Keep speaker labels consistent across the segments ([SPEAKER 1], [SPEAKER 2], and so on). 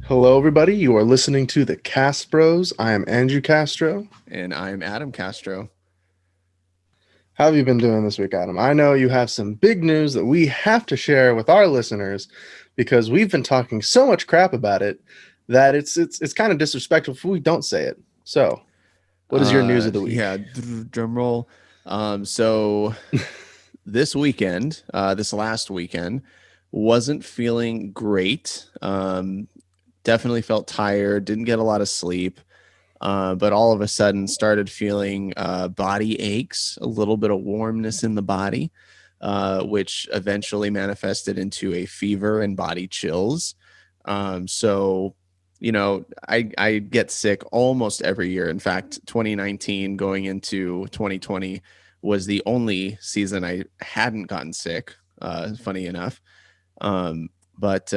[SPEAKER 1] Hello, everybody. You are listening to the Cast Bros. I am Andrew Castro.
[SPEAKER 2] And I'm Adam Castro.
[SPEAKER 1] How have you been doing this week, Adam? I know you have some big news that we have to share with our listeners because we've been talking so much crap about it that it's kind of disrespectful if we don't say it. So, what is your news of the week?
[SPEAKER 2] Yeah, drum roll. So this last weekend, wasn't feeling great. Definitely felt tired, didn't get a lot of sleep. But all of a sudden started feeling body aches, a little bit of warmness in the body, which eventually manifested into a fever and body chills. So, I get sick almost every year. In fact, 2019 going into 2020 was the only season I hadn't gotten sick, funny enough. But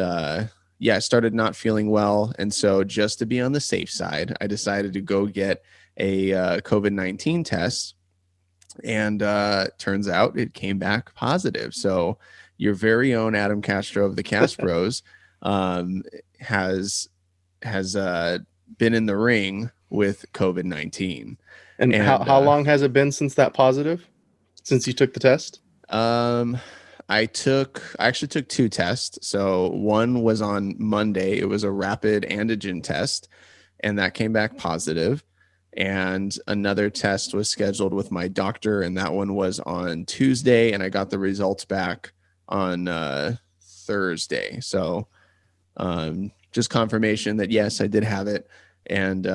[SPEAKER 2] yeah, I started not feeling well. And so just to be on the safe side, I decided to go get a COVID-19 test. And turns out it came back positive. So your very own Adam Castro of the Cast Bros um, has been in the ring with COVID-19.
[SPEAKER 1] And
[SPEAKER 2] And
[SPEAKER 1] how long has it been since that positive? Since you took the test?
[SPEAKER 2] um, I actually took two tests. So one was on Monday. It was a rapid antigen test, and that came back positive. And another test was scheduled with my doctor, and that one was on Tuesday, and I got the results back on Thursday. So just confirmation that yes, I did have it. And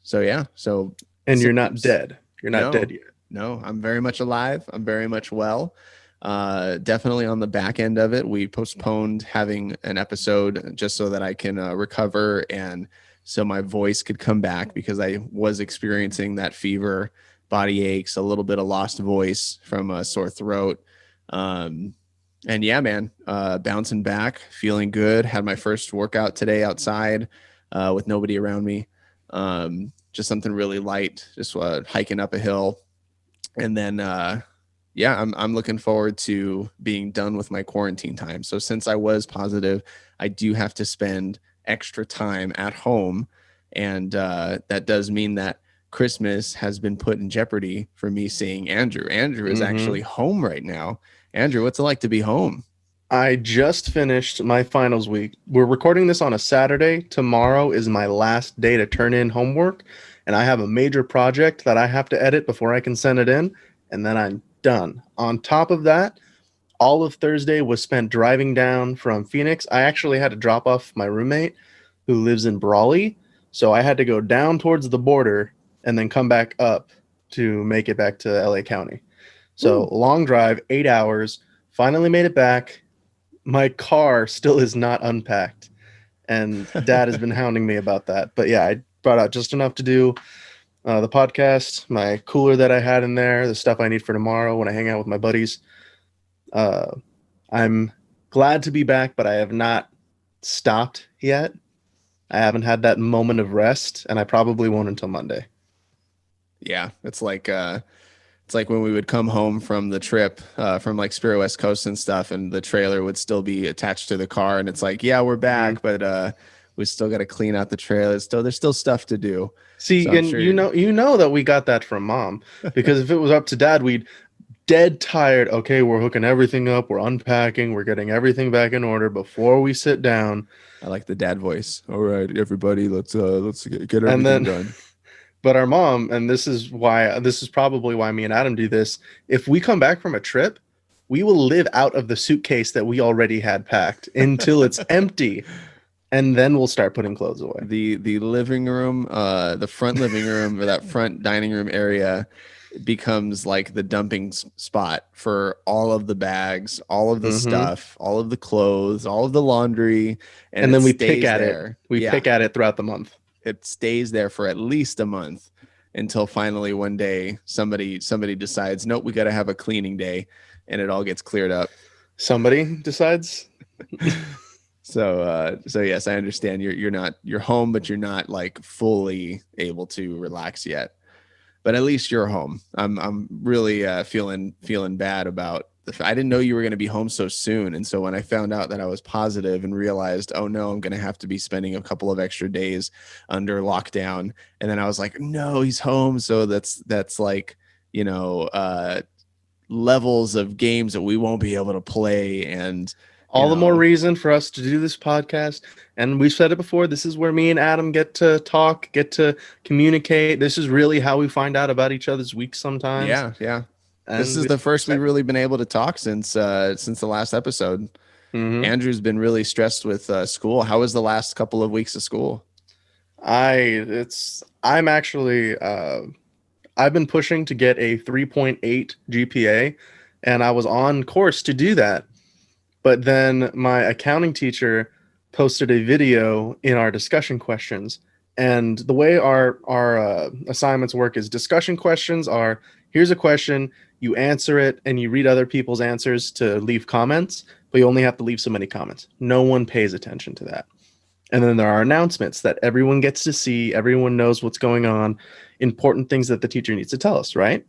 [SPEAKER 2] so yeah, so
[SPEAKER 1] And you're not
[SPEAKER 2] symptoms.
[SPEAKER 1] dead. You're not
[SPEAKER 2] No,
[SPEAKER 1] dead yet.
[SPEAKER 2] no, I'm very much alive. I'm very much well. Definitely on the back end of it, we postponed having an episode just so that I can recover and so my voice could come back because I was experiencing that fever, body aches, a little bit of lost voice from a sore throat. Um, and yeah, man, bouncing back, feeling good. Had my first workout today outside with nobody around me. Just something really light, just hiking up a hill. And then yeah, I'm looking forward to being done with my quarantine time. So since I was positive, I do have to spend extra time at home, and that does mean that Christmas has been put in jeopardy for me seeing Andrew. Andrew is actually
[SPEAKER 1] Mm-hmm.
[SPEAKER 2] home right now. Andrew, what's it like to be home?
[SPEAKER 1] I just finished my finals week. We're recording this on a Saturday. Tomorrow is my last day to turn in homework, and I have a major project that I have to edit before I can send it in, and then I'm done. On top of that, all of Thursday was spent driving down from Phoenix. I actually had to drop off my roommate who lives in Brawley, so I had to go down towards the border and then come back up to make it back to LA County. So
[SPEAKER 2] Woo.
[SPEAKER 1] long drive, 8 hours. Finally made it back. My car still is not unpacked, and Dad has been hounding me about that. But yeah, I brought out just enough to do the podcast, my cooler that I had in there, the stuff I need for tomorrow when I hang out with my buddies. Uh, I'm glad to be back, but I have not stopped yet. I haven't had that moment of rest, and I probably won't until Monday.
[SPEAKER 2] Yeah, it's like when we would come home from the trip from like Spiro West Coast and stuff, and the trailer would still be attached to the car, and it's like, yeah, we're
[SPEAKER 1] Mhm.
[SPEAKER 2] back, but we still got to clean out the trailer. Still, there's still stuff to do. So
[SPEAKER 1] See,
[SPEAKER 2] I'm
[SPEAKER 1] and
[SPEAKER 2] sure.
[SPEAKER 1] you know that we got that from Mom, because if it was up to Dad, we'd dead tired. Okay, we're hooking everything up, we're unpacking, we're getting everything back in order before we sit down,
[SPEAKER 2] I like the dad voice. All right, everybody, let's get
[SPEAKER 1] and
[SPEAKER 2] everything
[SPEAKER 1] then
[SPEAKER 2] done.
[SPEAKER 1] but our mom, and this is probably why me and Adam do this. If we come back from a trip, we will live out of the suitcase that we already had packed until it's empty, and then we'll start putting clothes away.
[SPEAKER 2] The living room, the front living room or that front dining room area becomes like the dumping spot for all of the bags, all of the
[SPEAKER 1] Hmm.
[SPEAKER 2] stuff, all of the clothes, all of the laundry, and
[SPEAKER 1] And
[SPEAKER 2] it
[SPEAKER 1] then we pick
[SPEAKER 2] stays
[SPEAKER 1] at it.
[SPEAKER 2] there.
[SPEAKER 1] We
[SPEAKER 2] Yeah,
[SPEAKER 1] pick at it throughout the month.
[SPEAKER 2] it stays there for at least a month until finally one day somebody decides, nope, we got to have a cleaning day, and it all gets cleared up.
[SPEAKER 1] Somebody decides.
[SPEAKER 2] So yes, I understand you're home, but you're not like fully able to relax yet. But at least you're home. I'm really feeling bad about I didn't know you were going to be home so soon. And so when I found out that I was positive and realized, oh no, I'm going to have to be spending a couple of extra days under lockdown. And then I was like, no, he's home. So that's like, you know, levels of games that we won't be able to play. And
[SPEAKER 1] all the more reason for us to do this podcast. And we've said it before, this is where me and Adam get to talk, get to communicate. This is really how we find out about each other's weeks sometimes.
[SPEAKER 2] Yeah.
[SPEAKER 1] And
[SPEAKER 2] this is the first we've really been able to talk since the last episode. Mm-hmm. Andrew's been really stressed with school. How was the last couple of weeks of school?
[SPEAKER 1] I'm actually I've been pushing to get a 3.8 GPA, and I was on course to do that. But then my accounting teacher posted a video in our discussion questions. And the way our assignments work is discussion questions are, here's a question, you answer it, and you read other people's answers to leave comments, but you only have to leave so many comments. No one pays attention to that. And then there are announcements that everyone gets to see, everyone knows what's going on, important things that the teacher needs to tell us, right?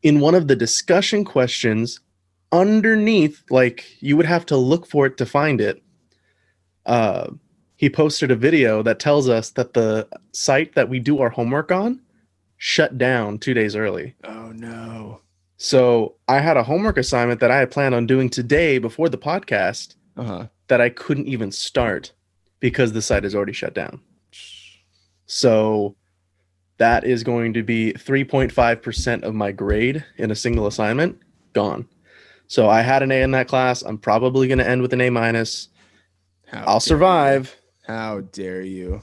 [SPEAKER 1] In one of the discussion questions, underneath, like you would have to look for it to find it, he posted a video that tells us that the site that we do our homework on shut down 2 days early.
[SPEAKER 2] Oh no.
[SPEAKER 1] So I had a homework assignment that I had planned on doing today before the podcast that I couldn't even start because the site is already shut down. So that is going to be 3.5% of my grade in a single assignment gone. So I had an A in that class. I'm probably going to end with an A-. I'll survive.
[SPEAKER 2] How dare you?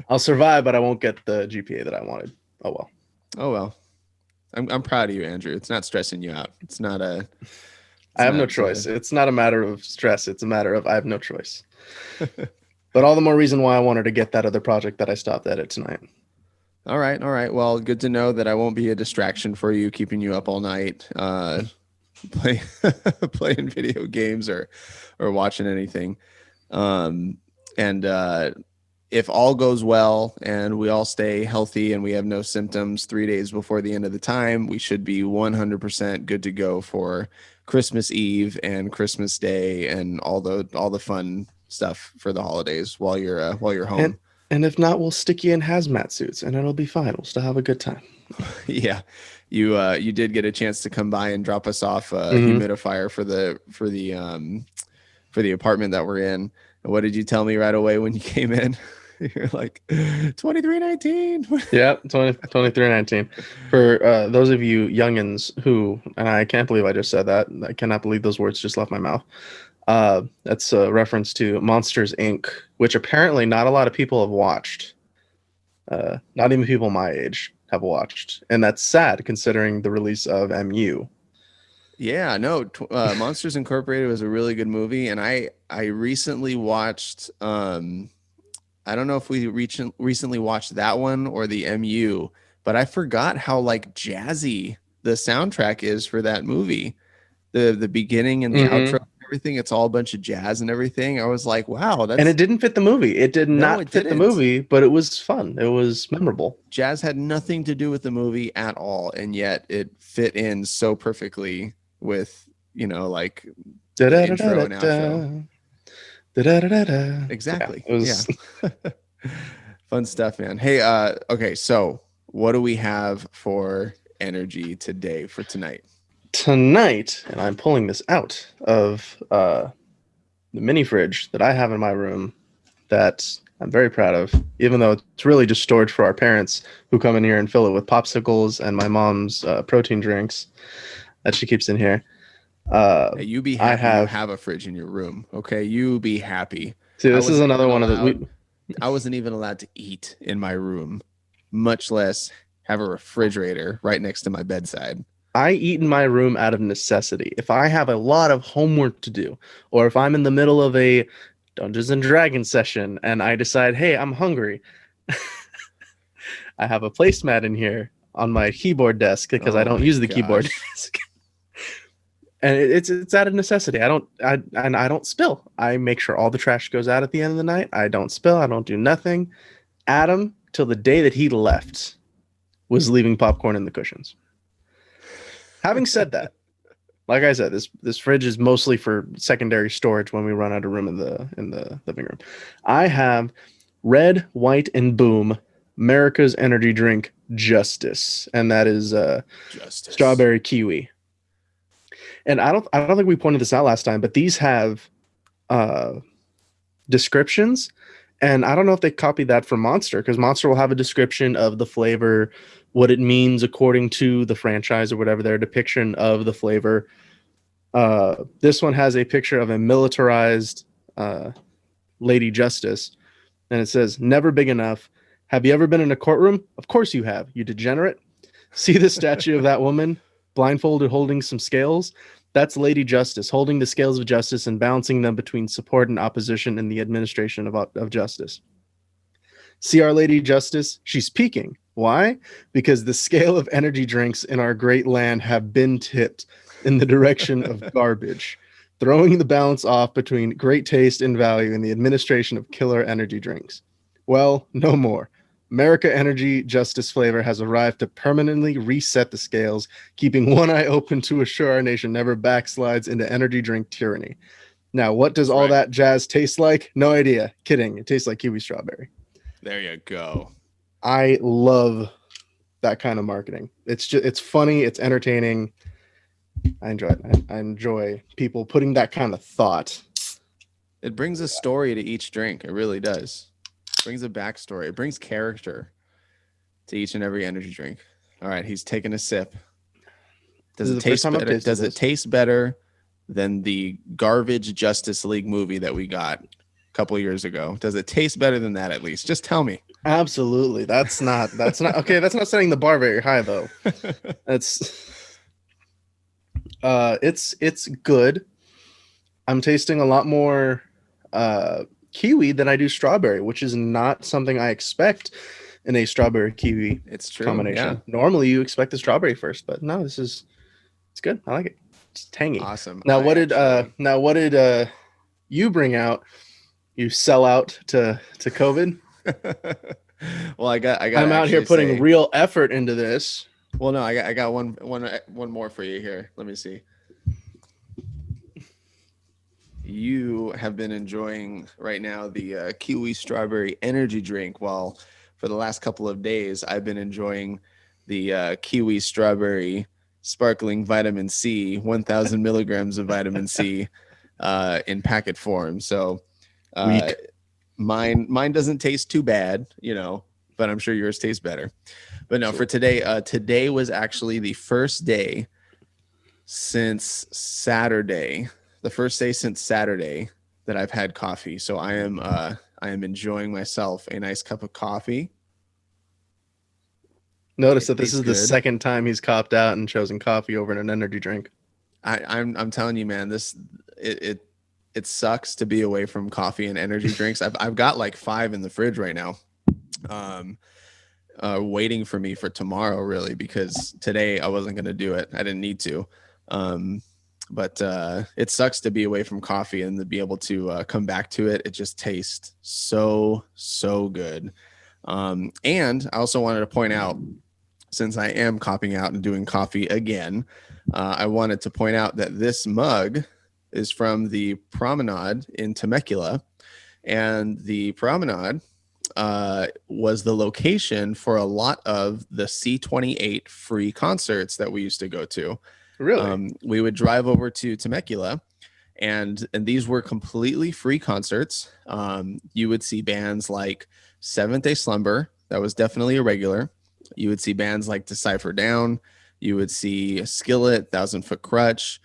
[SPEAKER 1] I'll survive, but I won't get the GPA that I wanted. Oh, well.
[SPEAKER 2] Oh, well. I'm proud of you, Andrew. It's not stressing you out. It's not a...
[SPEAKER 1] I have no choice. It's not a matter of stress. It's a matter of I have no choice. But all the more reason why I wanted to get that other project that I stopped at it tonight.
[SPEAKER 2] All right. Well, good to know that I won't be a distraction for you, keeping you up all night, playing video games or watching anything. If all goes well and we all stay healthy and we have no symptoms 3 days before the end of the time, we should be 100% good to go for Christmas Eve and Christmas Day and all the fun stuff for the holidays while you're home.
[SPEAKER 1] And if not, we'll stick you in hazmat suits and it'll be fine. We'll still have a good time.
[SPEAKER 2] Yeah. You did get a chance to come by and drop us off a humidifier for the apartment that we're in. And what did you tell me right away when you came in? You're like 2319.
[SPEAKER 1] Yeah, 2319. For those of you youngins who, and I can't believe I just said that. I cannot believe those words just left my mouth. That's a reference to Monsters Inc., which apparently not a lot of people have watched. Not even people my age have watched. And that's sad considering the release of MU.
[SPEAKER 2] Yeah, no, Monsters Incorporated was a really good movie. And I recently watched, I don't know if we recently watched that one or the MU, but I forgot how like jazzy the soundtrack is for that movie. The beginning and the outro, everything, it's all a bunch of jazz and everything. I was like, wow.
[SPEAKER 1] And it didn't fit the movie. It did not fit the movie, but it was fun. It was memorable.
[SPEAKER 2] Jazz had nothing to do with the movie at all. And yet it fit in so perfectly with, like the intro and outro. Exactly.
[SPEAKER 1] Yeah, it was...
[SPEAKER 2] Fun stuff, man. Hey, okay, so what do we have for energy today for tonight?
[SPEAKER 1] Tonight, and I'm pulling this out of the mini fridge that I have in my room that I'm very proud of, even though it's really just storage for our parents who come in here and fill it with popsicles and my mom's protein drinks that she keeps in here.
[SPEAKER 2] Hey, you be happy you have a fridge in your room, okay? You be happy.
[SPEAKER 1] See, this is another one of the...
[SPEAKER 2] I wasn't even allowed to eat in my room, much less have a refrigerator right next to my bedside.
[SPEAKER 1] I eat in my room out of necessity. If I have a lot of homework to do, or if I'm in the middle of a Dungeons and Dragons session and I decide, hey, I'm hungry, I have a placemat in here on my keyboard desk because I don't use the keyboard desk. And it's out of necessity. I don't spill. I make sure all the trash goes out at the end of the night. I don't spill. I don't do nothing. Adam, till the day that he left, was leaving popcorn in the cushions. Having said that, Like I said, this fridge is mostly for secondary storage when we run out of room in the living room. I have Red, White, and Boom, America's energy drink Justice, and that is
[SPEAKER 2] Justice.
[SPEAKER 1] strawberry kiwi. And I don't think we pointed this out last time, but these have uh, descriptions, and I don't know if they copied that from Monster, because Monster will have a description of the flavor, what it means according to the franchise or whatever, their depiction of the flavor. This one has a picture of a militarized Lady Justice, and it says, "Never big enough. Have you ever been in a courtroom? Of course you have, you degenerate. See the statue of that woman, blindfolded, holding some scales? That's Lady Justice, holding the scales of justice and balancing them between support and opposition in the administration of justice. See Our Lady Justice? She's peaking. Why? Because the scale of energy drinks in our great land have been tipped in the direction of garbage, throwing the balance off between great taste and value in the administration of killer energy drinks. Well, no more. America Energy Justice flavor has arrived to permanently reset the scales, keeping one eye open to assure our nation never backslides into energy drink tyranny." Now, what does all that jazz taste like? No idea. Kidding. It tastes like kiwi strawberry.
[SPEAKER 2] There you go.
[SPEAKER 1] I love that kind of marketing. It's funny, it's entertaining. I enjoy it. I enjoy people putting that kind of thought.
[SPEAKER 2] It brings a story to each drink. It really does. It brings a backstory. It brings character to each and every energy drink. All right, he's taking a sip. Does it taste better? Does it taste better than the garbage Justice League movie that we got a couple of years ago? Does it taste better than that at least? Just tell me.
[SPEAKER 1] Absolutely. That's not okay. That's not setting the bar very high though. It's good. I'm tasting a lot more kiwi than I do strawberry, which is not something I expect in a strawberry kiwi combination. Yeah. Normally you expect the strawberry first, but no, it's good. I like it. It's tangy.
[SPEAKER 2] Awesome.
[SPEAKER 1] Now what did you bring out? You sell out to COVID?
[SPEAKER 2] Well, I got
[SPEAKER 1] I'm out here putting real effort into this.
[SPEAKER 2] Well, no, I got one more for you here. Let me see. You have been enjoying right now the kiwi strawberry energy drink, while for the last couple of days I've been enjoying the kiwi strawberry sparkling vitamin C, 1,000 milligrams of vitamin C in packet form. So mine doesn't taste too bad, but I'm sure yours tastes better. But no, for today, today was actually the first day since Saturday. The first day since Saturday that I've had coffee. So I am enjoying myself a nice cup of coffee.
[SPEAKER 1] Notice that this is the second time he's copped out and chosen coffee over an energy drink.
[SPEAKER 2] I'm telling you, man, it sucks to be away from coffee and energy drinks. I've got like 5 in the fridge right now, waiting for me for tomorrow, really, because today I wasn't going to do it. I didn't need to. But it sucks to be away from coffee and to be able to come back to it. It just tastes so good. And I also wanted to point out, since I am copping out and doing coffee again, I wanted to point out that this mug is from the Promenade in Temecula, and the Promenade was the location for a lot of the C28 free concerts that we used to go to.
[SPEAKER 1] Really?
[SPEAKER 2] We would drive over to Temecula, and these were completely free concerts. You would see bands like Seventh Day Slumber. That was definitely a regular. You would see bands like Decipher Down. You would see Skillet, 1,000 Foot Crutch.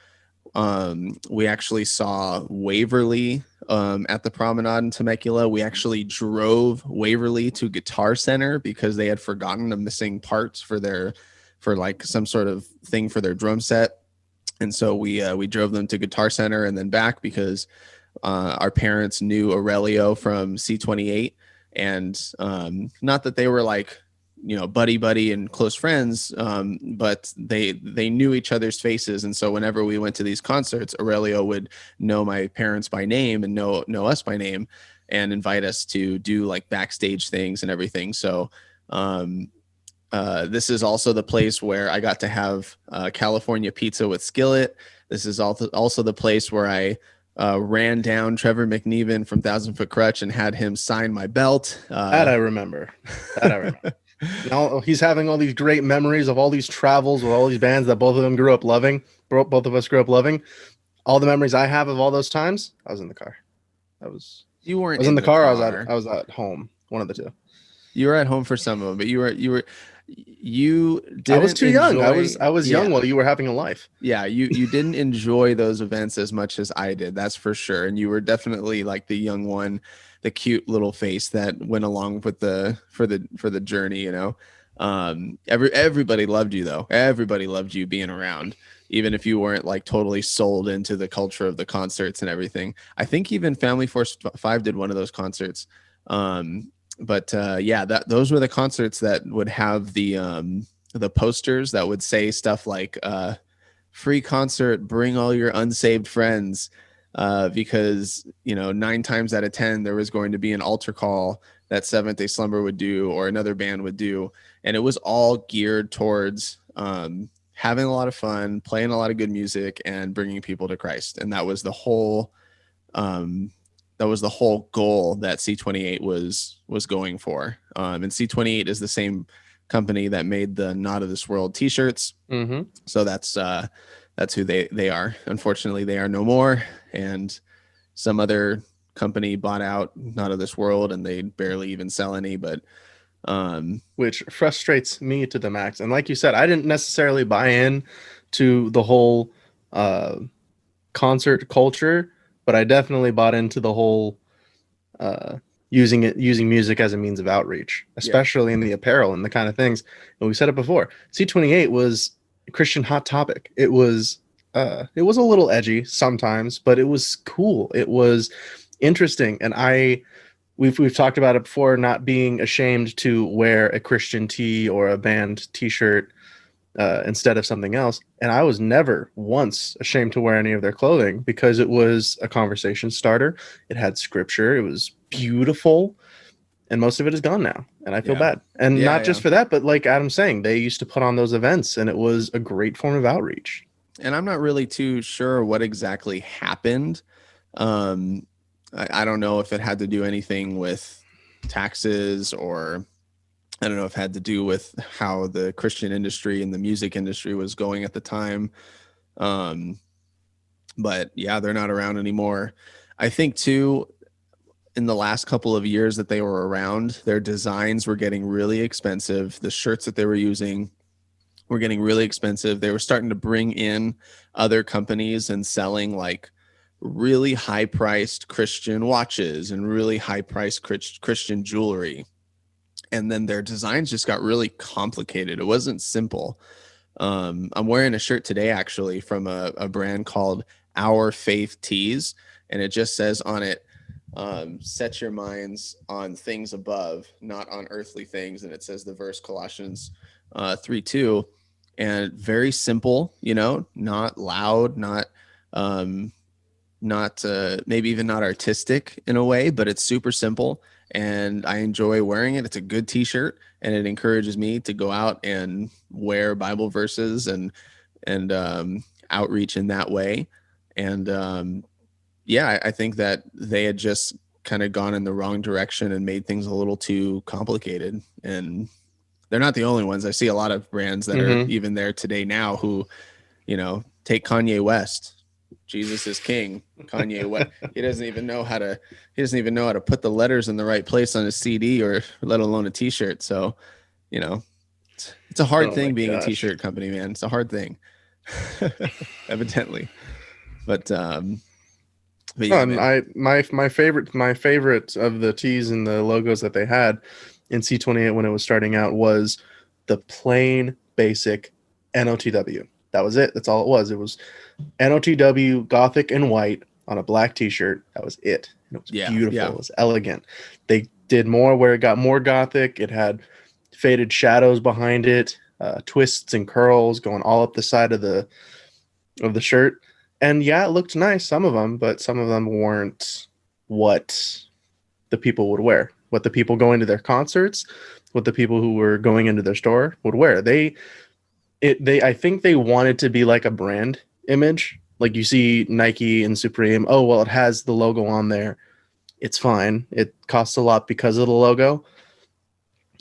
[SPEAKER 2] We actually saw Waverly at the Promenade in Temecula. We actually drove Waverly to Guitar Center because they had forgotten a missing parts for like some sort of thing for their drum set. And so we drove them to Guitar Center and then back because our parents knew Aurelio from C28. And not that they were like, buddy and close friends, but they knew each other's faces. And so whenever we went to these concerts, Aurelio would know my parents by name and know us by name and invite us to do like backstage things and everything. So This is also the place where I got to have California pizza with skillet. This is also the place where I ran down Trevor McNeven from Thousand Foot Crutch and had him sign my belt.
[SPEAKER 1] That I remember. That I remember. Now he's having all these great memories of all these travels with all these bands that both of them grew up loving. Both of us grew up loving. All the memories I have of all those times, I was in the car.
[SPEAKER 2] You weren't.
[SPEAKER 1] I was in the car. I was at home. One of the two.
[SPEAKER 2] You were at home for some of them, but you didn't.
[SPEAKER 1] I was too young. I was
[SPEAKER 2] Yeah.
[SPEAKER 1] young while you were having a life.
[SPEAKER 2] Yeah, you didn't enjoy those events as much as I did. That's for sure. And you were definitely like the young one, the cute little face that went along with for the journey. You know, everybody loved you though. Everybody loved you being around, even if you weren't like totally sold into the culture of the concerts and everything. I think even Family Force 5 did one of those concerts. But those were the concerts that would have the posters that would say stuff like free concert, bring all your unsaved friends, because 9 times out of 10 there was going to be an altar call that Seventh Day Slumber would do or another band would do, and it was all geared towards having a lot of fun, playing a lot of good music, and bringing people to Christ. And that was the whole goal that C28 was going for. And C28 is the same company that made the Not of This World t-shirts.
[SPEAKER 1] Mm-hmm.
[SPEAKER 2] So that's who they are. Unfortunately, they are no more. And some other company bought out Not of This World, and they barely even sell any, but
[SPEAKER 1] which frustrates me to the max. And like you said, I didn't necessarily buy in to the whole concert culture, but I definitely bought into the whole using music as a means of outreach, especially in the apparel and the kind of things. And we said it before, C28 was a Christian Hot Topic. It was a little edgy sometimes, but it was cool. It was interesting. And we've talked about it before, not being ashamed to wear a Christian tee or a band t-shirt instead of something else. And I was never once ashamed to wear any of their clothing because it was a conversation starter. It had scripture. It was beautiful. And most of it is gone now. And I feel bad. And not just for that, but like Adam's saying, they used to put on those events and it was a great form of outreach.
[SPEAKER 2] And I'm not really too sure what exactly happened. I don't know if it had to do anything with taxes, or I don't know if it had to do with how the Christian industry and the music industry was going at the time. But yeah, they're not around anymore. I think too, in the last couple of years that they were around, their designs were getting really expensive. The shirts that they were using were getting really expensive. They were starting to bring in other companies and selling like really high priced Christian watches and really high priced Christian jewelry. And then their designs just got really complicated. It wasn't simple. I'm wearing a shirt today, actually, from a brand called Our Faith Tees. And it just says on it, set your minds on things above, not on earthly things. And it says the verse Colossians 3:2. And very simple, not loud, not maybe even not artistic in a way, but it's super simple. And I enjoy wearing it. It's a good t-shirt, and it encourages me to go out and wear Bible verses and outreach in that way. And I think that they had just kind of gone in the wrong direction and made things a little too complicated. And they're not the only ones. I see a lot of brands that are even there today now who, take Kanye West. Jesus is king. Kanye West. He doesn't even know how to put the letters in the right place on a CD, or let alone a t-shirt. So, it's a hard thing being a t-shirt company, man. It's a hard thing. Evidently. But
[SPEAKER 1] my favorite of the tees and the logos that they had in C28 when it was starting out was the plain basic NOTW. That was it. That's all it was. It was NOTW Gothic and white on a black t-shirt. That was it. And it was beautiful. Yeah. It was elegant. They did more where it got more Gothic. It had faded shadows behind it, twists and curls going all up the side of the shirt. And yeah, it looked nice, some of them, but some of them weren't what the people would wear what the people going to their concerts, what the people who were going into their store would wear. I think they wanted to be like a brand image. Like you see Nike and Supreme. Oh, well, it has the logo on there. It's fine. It costs a lot because of the logo.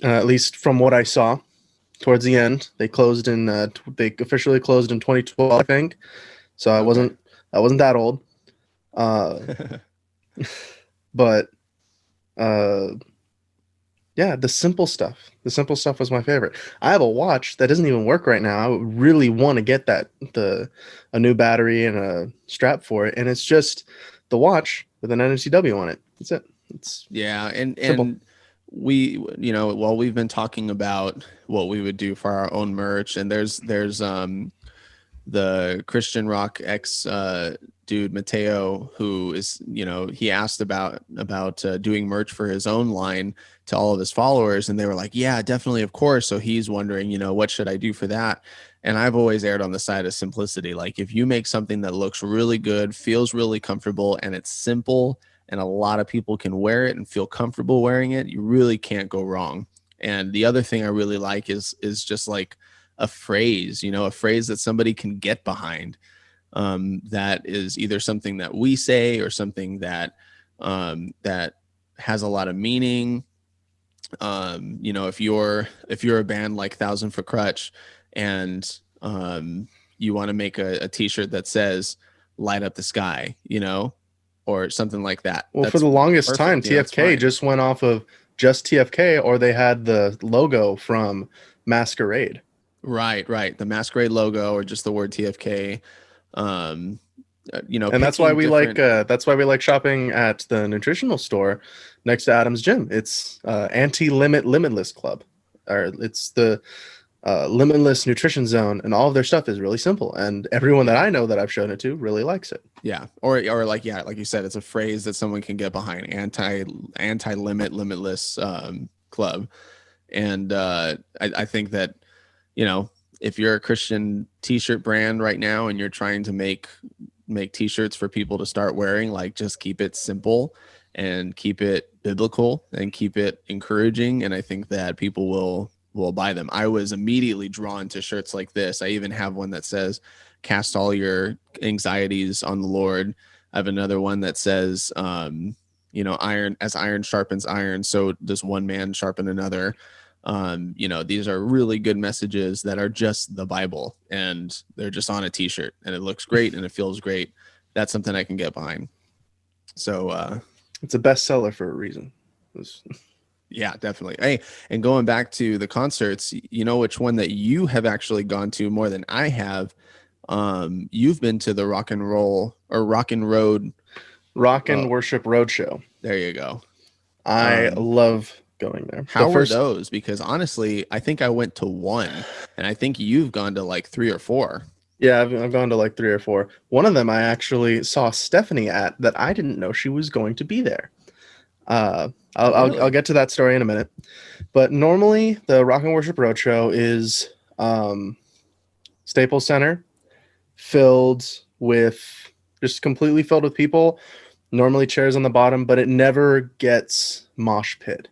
[SPEAKER 1] At least from what I saw towards the end, they officially closed in 2012, I think. So I wasn't that old. But yeah, the simple stuff was my favorite. I have a watch that doesn't even work right now. I would really want to get a new battery and a strap for it, and it's just the watch with an NCW on it. That's it. It's
[SPEAKER 2] and we, while we've been talking about what we would do for our own merch, and there's the Christian rock ex dude Mateo, who is, he asked about doing merch for his own line to all of his followers, and they were like, yeah, definitely, of course. So he's wondering, what should I do for that? And I've always erred on the side of simplicity. Like, if you make something that looks really good, feels really comfortable, and it's simple, and a lot of people can wear it and feel comfortable wearing it, you really can't go wrong. And the other thing I really like is just like a phrase, a phrase that somebody can get behind, that is either something that we say or something that has a lot of meaning. If you're a band like Thousand for Crutch, and you want to make a t-shirt that says "Light Up the Sky," or something like that.
[SPEAKER 1] Well, for the longest time, TFK just went off of just TFK, or they had the logo from Masquerade.
[SPEAKER 2] Right. The Masquerade logo, or just the word TFK.
[SPEAKER 1] And that's why we like shopping at the nutritional store next to Adam's Gym. It's Anti-Limit Limitless Club, or it's the Limitless Nutrition Zone, and all of their stuff is really simple. And everyone that I know that I've shown it to really likes it.
[SPEAKER 2] Yeah, or like you said, it's a phrase that someone can get behind. Anti-Limit Limitless Club, and I think that if you're a Christian t-shirt brand right now and you're trying to make t-shirts for people to start wearing, like, just keep it simple and keep it biblical and keep it encouraging, and I think that people will buy them. I was immediately drawn to shirts like this. I even have one that says "Cast all your anxieties on the Lord." I have another one that says iron, as iron sharpens iron, so does one man sharpen another. These are really good messages that are just the Bible, and they're just on a t-shirt, and it looks great and it feels great. That's something I can get behind. So
[SPEAKER 1] it's a bestseller for a reason.
[SPEAKER 2] Yeah, definitely. Hey, and going back to the concerts, which one that you have actually gone to more than I have? You've been to the Rock and
[SPEAKER 1] Worship Roadshow.
[SPEAKER 2] There you go.
[SPEAKER 1] I love going there.
[SPEAKER 2] How were those? Because honestly, I think I went to one, and I think you've gone to like 3 or 4.
[SPEAKER 1] Yeah, I've gone to like 3 or 4. One of them I actually saw Stephanie at, that I didn't know she was going to be there. I'll get to that story in a minute. But normally the Rock and Worship Roadshow is Staples Center, completely filled with people, normally chairs on the bottom, but it never gets mosh pit.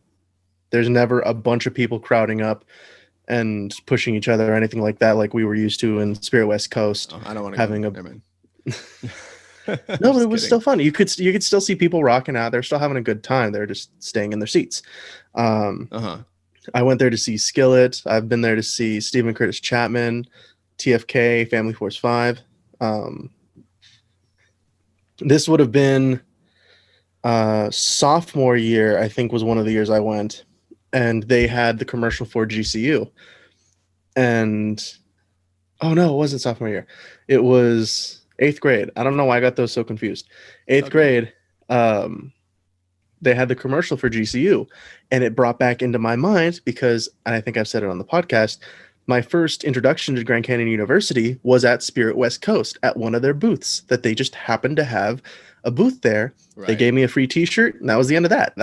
[SPEAKER 1] There's never a bunch of people crowding up and pushing each other or anything like that, like we were used to in Spirit West Coast.
[SPEAKER 2] I don't want to
[SPEAKER 1] having No, but it was still fun. You could still see people rocking out. They're still having a good time. They're just staying in their seats. I went there to see Skillet. I've been there to see Stephen Curtis Chapman, TFK, Family Force 5. This would have been sophomore year, I think, was one of the years I went, and they had the commercial for GCU. And oh no, it wasn't sophomore year. It was 8th grade. I don't know why I got those so confused. 8th grade, they had the commercial for GCU, and it brought back into my mind, because, and I think I've said it on the podcast, my first introduction to Grand Canyon University was at Spirit West Coast at one of their booths, that they just happened to have a booth there. Right. They gave me a free t-shirt, and that was the end of that.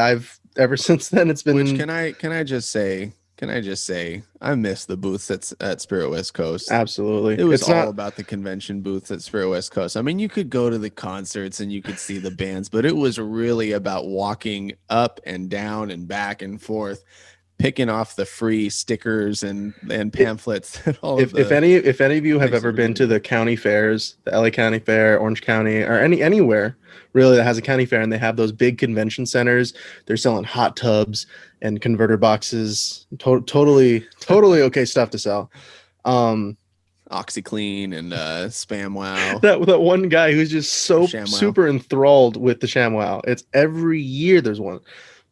[SPEAKER 1] Ever since then, it's been...
[SPEAKER 2] Which can I just say, Can I just say, I miss the booths at Spirit West Coast.
[SPEAKER 1] Absolutely.
[SPEAKER 2] It was
[SPEAKER 1] It's
[SPEAKER 2] all
[SPEAKER 1] not
[SPEAKER 2] about the convention booths at Spirit West Coast. I mean, you could go to the concerts and you could see the bands, but it was really about walking up and down and back and forth, picking off the free stickers and pamphlets that all
[SPEAKER 1] if,
[SPEAKER 2] of the
[SPEAKER 1] if any of you have
[SPEAKER 2] places
[SPEAKER 1] ever
[SPEAKER 2] were
[SPEAKER 1] been to
[SPEAKER 2] giving.
[SPEAKER 1] the county fairs, the LA County Fair, Orange County, or anywhere really that has a county fair, and they have those big convention centers, they're selling hot tubs and converter boxes. Totally okay stuff to sell.
[SPEAKER 2] OxyClean and Spam Wow.
[SPEAKER 1] That one guy who's just so
[SPEAKER 2] ShamWow.
[SPEAKER 1] super enthralled with the ShamWow. It's every year there's one.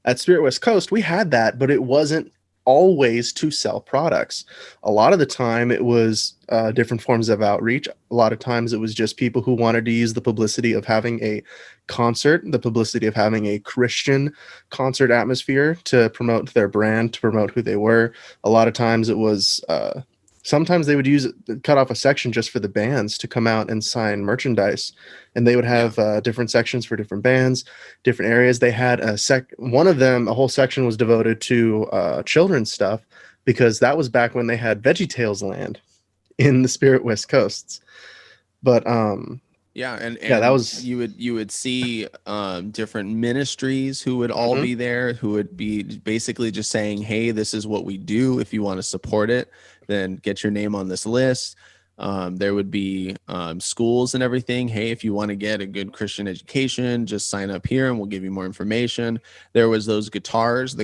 [SPEAKER 1] At Spirit West Coast, we had that, but it wasn't always to sell products. A lot of the time it was different forms of outreach. A lot of times it was just people who wanted to use the publicity of having a concert, the publicity of having a Christian concert atmosphere to promote their brand, to promote who they were. A lot of times it was sometimes they would cut off a section just for the bands to come out and sign merchandise, and they would have different sections for different bands, different areas. They had one of them, a whole section was devoted to children's stuff, because that was back when they had VeggieTales Land in the Spirit West Coasts. But and that was,
[SPEAKER 2] you would see different ministries who would all be there, who would be basically just saying, hey, this is what we do. If you want to support it, then get your name on this list. There would be schools and everything. Hey, if you want to get a good Christian education, just sign up here and we'll give you more information. There was those guitars,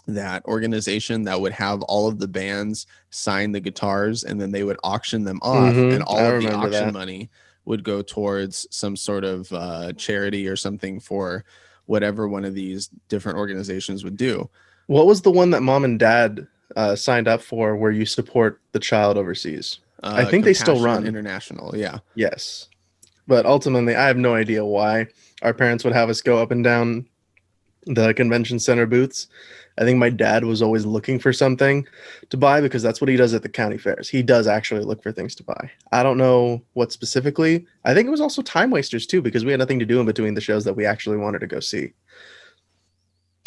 [SPEAKER 2] that organization that would have all of the bands sign the guitars, and then they would auction them off, and all of the auction money would go towards some sort of charity or something for whatever one of these different organizations would do.
[SPEAKER 1] What was the one that Mom and Dad signed up for, where you support the child overseas? I think they still run
[SPEAKER 2] International. Yeah.
[SPEAKER 1] Yes. But ultimately, I have no idea why our parents would have us go up and down the convention center booths. I think my dad was always looking for something to buy, because that's what he does at the county fairs. He does actually look for things to buy. I don't know what specifically. I think it was also time wasters too, because we had nothing to do in between the shows that we actually wanted to go see.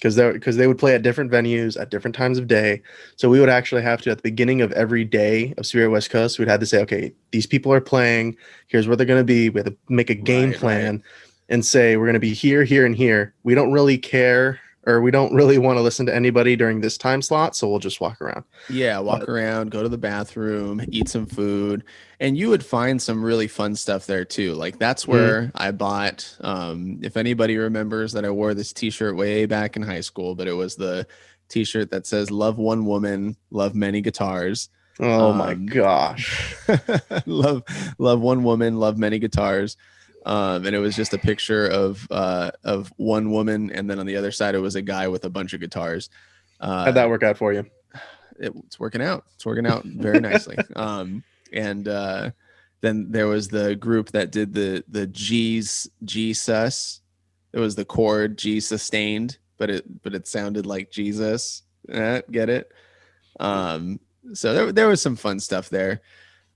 [SPEAKER 1] Because they would play at different venues at different times of day. So we would actually have to, at the beginning of every day of Spirit West Coast, we'd have to say, okay, these people are playing. Here's where they're going to be. We have to make a game plan and say, we're going to be here, here, and here. We don't really care, or we don't really want to listen to anybody during this time slot, so we'll just walk around.
[SPEAKER 2] Yeah, walk around, go to the bathroom, eat some food, and you would find some really fun stuff there too. Like that's where I bought, if anybody remembers that I wore this t-shirt way back in high school, but it was the t-shirt that says "Love one woman, love many guitars."
[SPEAKER 1] Oh my gosh.
[SPEAKER 2] love one woman, love many guitars. And it was just a picture of one woman, and then on the other side it was a guy with a bunch of guitars.
[SPEAKER 1] How'd that work out for you?
[SPEAKER 2] It's working out. It's working out very nicely. And then there was the group that did the G sus. It was the chord G sustained, but it sounded like Jesus. Get it? So there was some fun stuff there.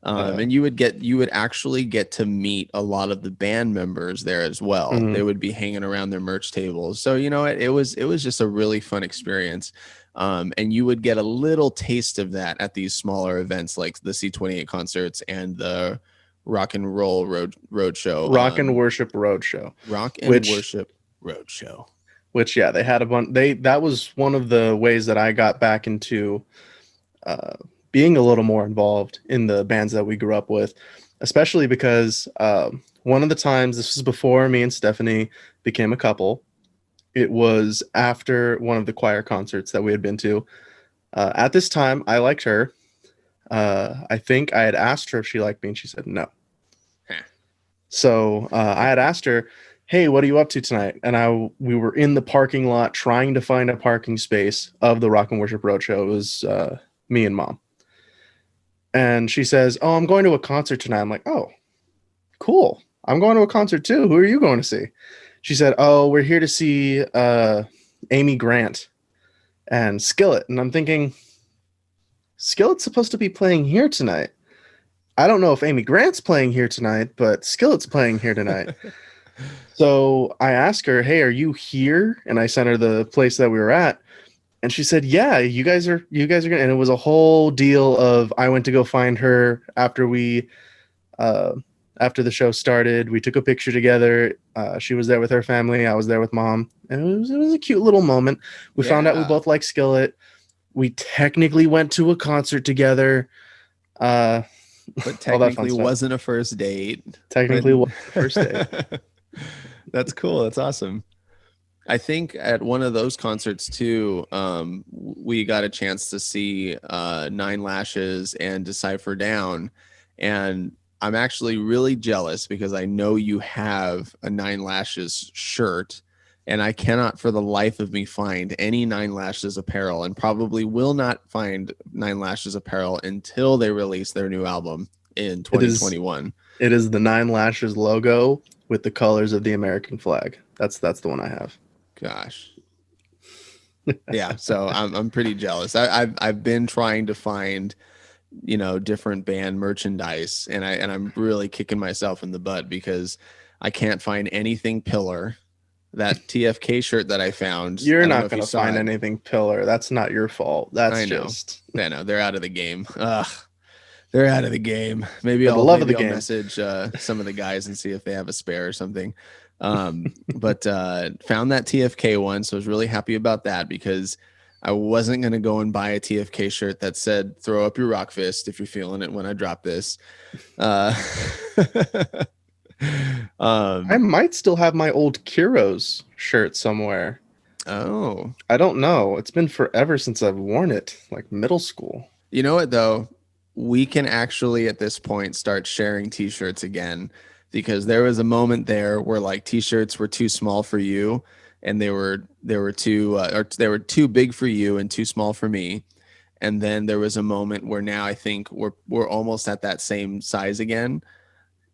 [SPEAKER 2] And you would actually get to meet a lot of the band members there as well. They would be hanging around their merch tables. So, it was just a really fun experience. And you would get a little taste of that at these smaller events like the C28 concerts and the Rock and Roll Roadshow.
[SPEAKER 1] Rock and Worship Roadshow.
[SPEAKER 2] Worship Roadshow.
[SPEAKER 1] Which, yeah, they had a bunch. That was one of the ways that I got back into being a little more involved in the bands that we grew up with, especially because one of the times, this was before me and Stephanie became a couple. It was after one of the choir concerts that we had been to. At this time, I liked her. I think I had asked her if she liked me, and she said no. So I had asked her, hey, what are you up to tonight? And we were in the parking lot trying to find a parking space of the Rock and Worship Roadshow. It was me and Mom. And she says, oh, I'm going to a concert tonight. I'm like, oh, cool. I'm going to a concert too. Who are you going to see? She said, oh, we're here to see Amy Grant and Skillet. And I'm thinking, Skillet's supposed to be playing here tonight. I don't know if Amy Grant's playing here tonight, but Skillet's playing here tonight. So I asked her, hey, are you here? And I sent her the place that we were at. And she said, "Yeah, you guys are gonna." And it was a whole deal of I went to go find her uh, after the show started. We took a picture together. She was there with her family. I was there with mom, and it was a cute little moment. We found out we
[SPEAKER 2] Yeah,
[SPEAKER 1] both like Skillet. We technically went to a concert together. Uh,
[SPEAKER 2] but
[SPEAKER 1] all that fun
[SPEAKER 2] technically
[SPEAKER 1] stuff.
[SPEAKER 2] wasn't a first date.
[SPEAKER 1] Technically, was the first date.
[SPEAKER 2] That's cool. That's awesome. I think at one of those concerts too, we got a chance to see Nine Lashes and Decipher Down, and I'm actually really jealous because I know you have a Nine Lashes shirt, and I cannot for the life of me find any Nine Lashes apparel, and probably will not find Nine Lashes apparel until they release their new album in
[SPEAKER 1] It is
[SPEAKER 2] 2021.
[SPEAKER 1] it is the Nine Lashes logo with the colors of the American flag. That's the one I have.
[SPEAKER 2] Gosh. Yeah, so I'm pretty jealous. I've been trying to find, different band merchandise, and I'm really kicking myself in the butt because I can't find anything Pillar. That TFK shirt that I found,
[SPEAKER 1] You're
[SPEAKER 2] I don't know
[SPEAKER 1] not
[SPEAKER 2] if you
[SPEAKER 1] gonna
[SPEAKER 2] saw
[SPEAKER 1] find
[SPEAKER 2] it.
[SPEAKER 1] anything Pillar. That's not your fault. That's
[SPEAKER 2] I know.
[SPEAKER 1] just
[SPEAKER 2] I know they're out of the game. Ugh, they're out of the game. Maybe
[SPEAKER 1] for the
[SPEAKER 2] I'll
[SPEAKER 1] love of the
[SPEAKER 2] maybe I'll
[SPEAKER 1] game.
[SPEAKER 2] message some of the guys and see if they have a spare or something. But found that TFK one, so I was really happy about that because I wasn't gonna go and buy a TFK shirt that said "Throw up your rock fist if you're feeling it" when I drop this. Uh,
[SPEAKER 1] I might still have my old Kiros shirt somewhere.
[SPEAKER 2] oh,
[SPEAKER 1] I don't know. It's been forever since I've worn it, like middle school.
[SPEAKER 2] you know what though? We can actually at this point start sharing t-shirts again because there was a moment there where like t-shirts were too small for you and they were too or they were too big for you and too small for me. And then there was a moment where now I think we're almost at that same size again.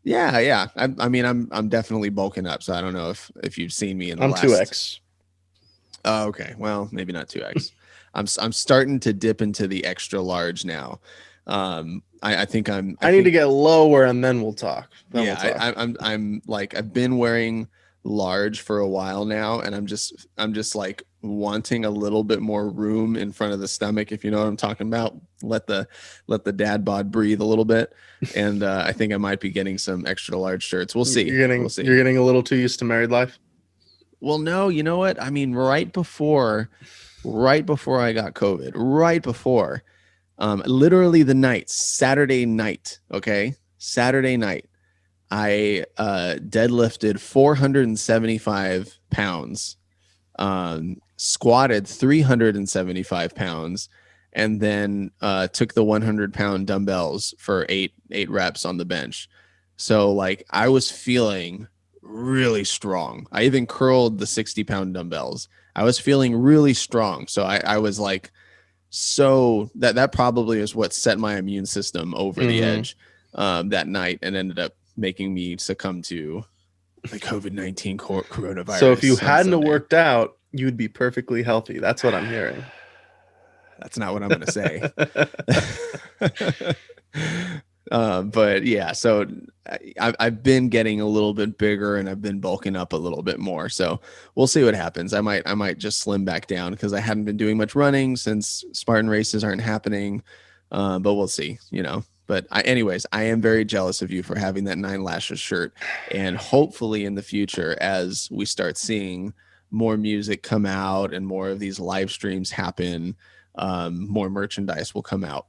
[SPEAKER 2] Yeah, yeah. I mean, I'm definitely bulking up, so I don't know if you've seen me in the
[SPEAKER 1] I'm
[SPEAKER 2] last.
[SPEAKER 1] 2X.
[SPEAKER 2] Oh, okay. Well, maybe not 2X. I'm starting to dip into the extra large now. I think
[SPEAKER 1] I need to get lower and then we'll talk. Then
[SPEAKER 2] yeah,
[SPEAKER 1] we'll talk.
[SPEAKER 2] I'm like I've been wearing large for a while now, and I'm just like wanting a little bit more room in front of the stomach, if you know what I'm talking about. Let the dad bod breathe a little bit, and I think I might be getting some extra large shirts. We'll see. We'll see.
[SPEAKER 1] You're getting a little too used to married life.
[SPEAKER 2] Well, no, you know what? I mean, right before I got COVID, right before, literally the night, Saturday night, okay, Saturday night. I deadlifted 475 pounds, squatted 375 pounds, and then took the 100-pound dumbbells for eight reps on the bench. So like I was feeling really strong. I even curled the 60-pound dumbbells. I was feeling really strong. So I was like, so that probably is what set my immune system over the edge that night and ended up making me succumb to the COVID-19 coronavirus.
[SPEAKER 1] So if you
[SPEAKER 2] on
[SPEAKER 1] hadn't have
[SPEAKER 2] Sunday.
[SPEAKER 1] worked out, you'd be perfectly healthy. That's what I'm hearing.
[SPEAKER 2] That's not what I'm going to say. But yeah, so I've been getting a little bit bigger and I've been bulking up a little bit more. So we'll see what happens. I might just slim back down because I hadn't been doing much running since Spartan races aren't happening. But we'll see, But anyways, I am very jealous of you for having that Nine Lashes shirt. And hopefully in the future, as we start seeing more music come out and more of these live streams happen, more merchandise will come out.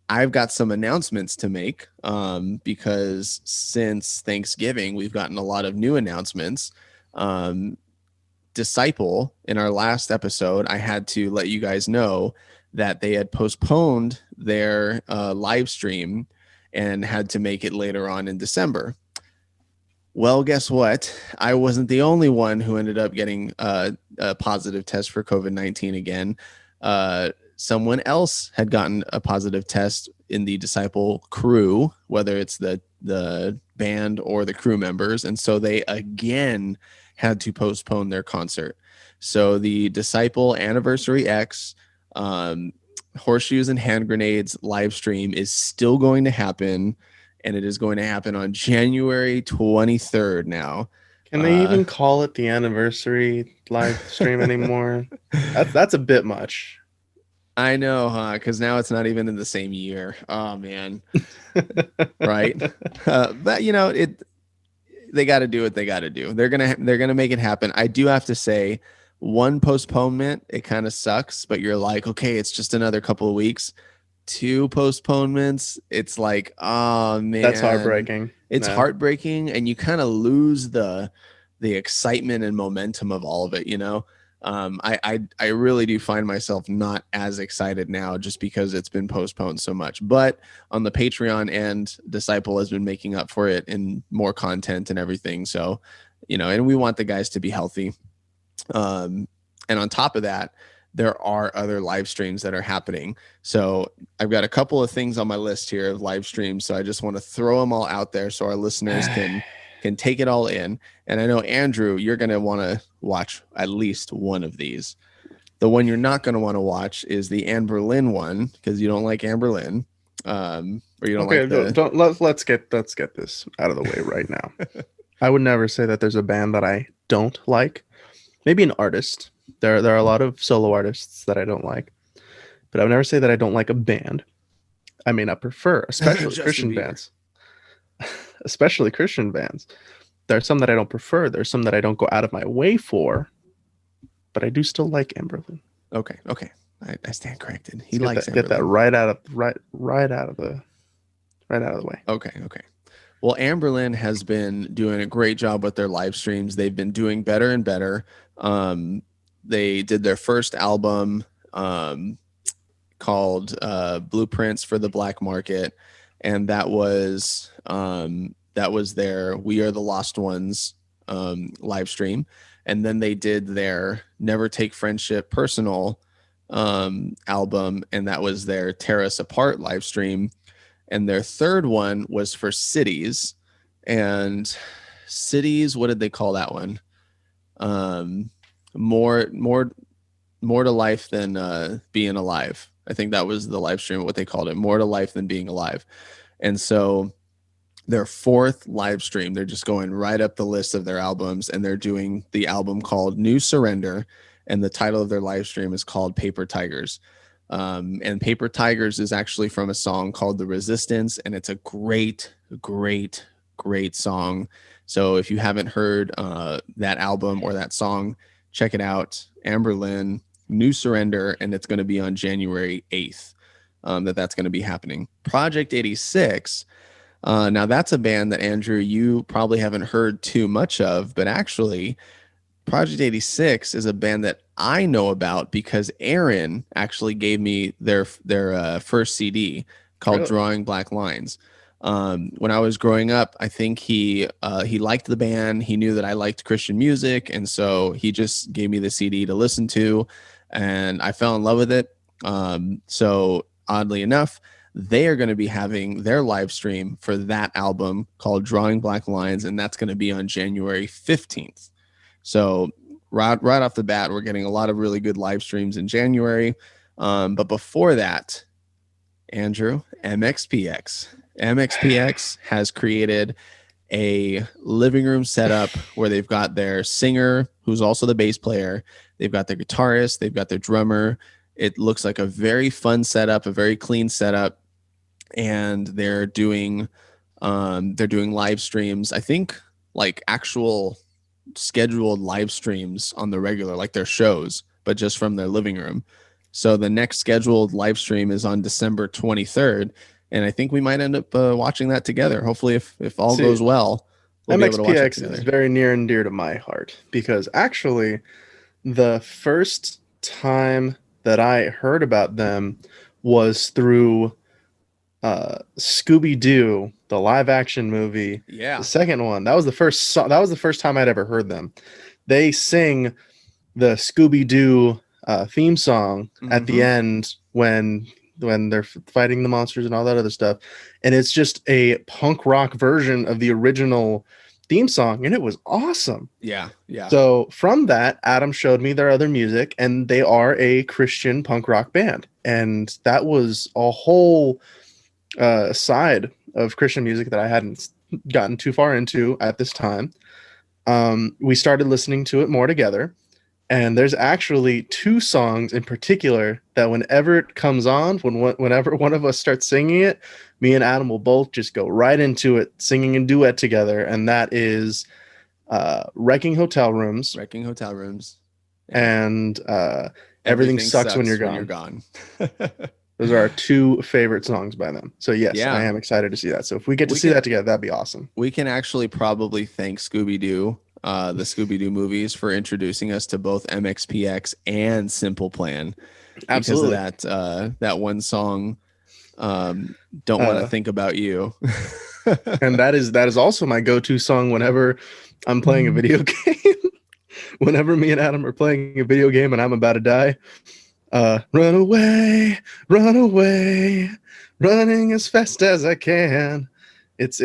[SPEAKER 2] I've got some announcements to make because since Thanksgiving, we've gotten a lot of new announcements. Disciple, in our last episode, I had to let you guys know that they had postponed their live stream and had to make it later on in December. Well, guess what? I wasn't the only one who ended up getting a positive test for COVID-19 again. Someone else had gotten a positive test in the Disciple crew, whether it's the band or the crew members. And so they again had to postpone their concert. So the Disciple Anniversary X Horseshoes and Hand Grenades live stream is still going to happen. And it is going to happen on January 23rd now.
[SPEAKER 1] Can they even call it the anniversary live stream anymore? That's a bit much.
[SPEAKER 2] I know, huh? Because now it's not even in the same year. Oh man, right? But you know, they got to do what they got to do. They're gonna make it happen. I do have to say, one postponement, it kind of sucks, but you're like, okay, it's just another couple of weeks. Two postponements, it's like, oh man,
[SPEAKER 1] That's heartbreaking.
[SPEAKER 2] It's
[SPEAKER 1] Yeah.
[SPEAKER 2] heartbreaking, and you kind of lose the excitement and momentum of all of it, you know. I really do find myself not as excited now just because it's been postponed so much. But on the Patreon end, Disciple has been making up for it in more content and everything. So, you know, and we want the guys to be healthy. And on top of that, there are other live streams that are happening. So I've got a couple of things on my list here of live streams. So I just want to throw them all out there so our listeners can take it all in. And I know, Andrew, you're going to want to watch at least one of these. The one you're not going to want to watch is the Anberlin one, because you don't like Anberlin. Or you don't like the...
[SPEAKER 1] let's get this out of the way right now. I would never say that there's a band that I don't like. Maybe an artist. There are a lot of solo artists that I don't like, but I would never say that I don't like a band. I may not prefer, especially Christian bands. Especially Christian bands. There are some that I don't prefer. There's some that I don't go out of my way for, but I do still like Anberlin.
[SPEAKER 2] Okay. I stand corrected. He likes
[SPEAKER 1] get that right out of the way. Okay.
[SPEAKER 2] Well, Anberlin has been doing a great job with their live streams. They've been doing better and better. They did their first album called Blueprints for the Black Market, and that was their We Are the Lost Ones live stream. And then they did their Never Take Friendship personal album, and that was their Tear Us Apart live stream. And their third one was for Cities. And Cities, what did they call that one? More to life than being alive. I think that was the live stream, what they called it, more to life than being alive. And so their fourth live stream, they're just going right up the list of their albums, and they're doing the album called New Surrender, and the title of their live stream is called Paper Tigers. And Paper Tigers is actually from a song called The Resistance, and it's a great song. So if you haven't heard that album or that song, check it out. Anberlin, New Surrender, and it's going to be on January 8th that's going to be happening. Project 86, now that's a band that, Andrew, you probably haven't heard too much of, but actually Project 86 is a band that I know about because Aaron actually gave me their first CD called Drawing Black Lines. When I was growing up, I think he liked the band. He knew that I liked Christian music, and so he just gave me the CD to listen to, and I fell in love with it. So oddly enough, they are going to be having their live stream for that album called Drawing Black Lines, and that's going to be on January 15th. So right off the bat, we're getting a lot of really good live streams in January. But before that, Andrew, MXPX has created a living room setup where they've got their singer, who's also the bass player. They've got their guitarist. They've got their drummer. It looks like a very fun setup, a very clean setup. And they're doing live streams. I think like actual scheduled live streams on the regular, like their shows, but just from their living room. So the next scheduled live stream is on December 23rd. And I think we might end up watching that together. Hopefully, if all goes well, we'll be able to watch it together.
[SPEAKER 1] MXPX is very near and dear to my heart because actually the first time that I heard about them was through Scooby-Doo, the live action movie.
[SPEAKER 2] Yeah.
[SPEAKER 1] The second one. That was the first that was the first time I'd ever heard them. They sing the Scooby-Doo theme song at the end when they're fighting the monsters and all that other stuff. And it's just a punk rock version of the original theme song, and it was awesome.
[SPEAKER 2] Yeah.
[SPEAKER 1] So from that, Adam showed me their other music, and they are a Christian punk rock band. And that was a whole side of Christian music that I hadn't gotten too far into at this time. We started listening to it more together. And there's actually two songs in particular that whenever it comes on, whenever one of us starts singing it, me and Adam will both just go right into it, singing a duet together. And that is Wrecking Hotel Rooms
[SPEAKER 2] Wrecking Hotel Rooms.
[SPEAKER 1] and Everything Sucks When You're Gone. Those are our two favorite songs by them. So yes,
[SPEAKER 2] Yeah.
[SPEAKER 1] I am excited to see that. So if we get to see that together, that'd be awesome.
[SPEAKER 2] We can actually probably thank Scooby-Doo, the Scooby-Doo movies, for introducing us to both MXPX and Simple Plan.
[SPEAKER 1] Absolutely.
[SPEAKER 2] Because of that one song, Don't Want to Think About You.
[SPEAKER 1] And that is also my go-to song whenever I'm playing a video game. Whenever me and Adam are playing a video game and I'm about to die. Run away, running as fast as I can. It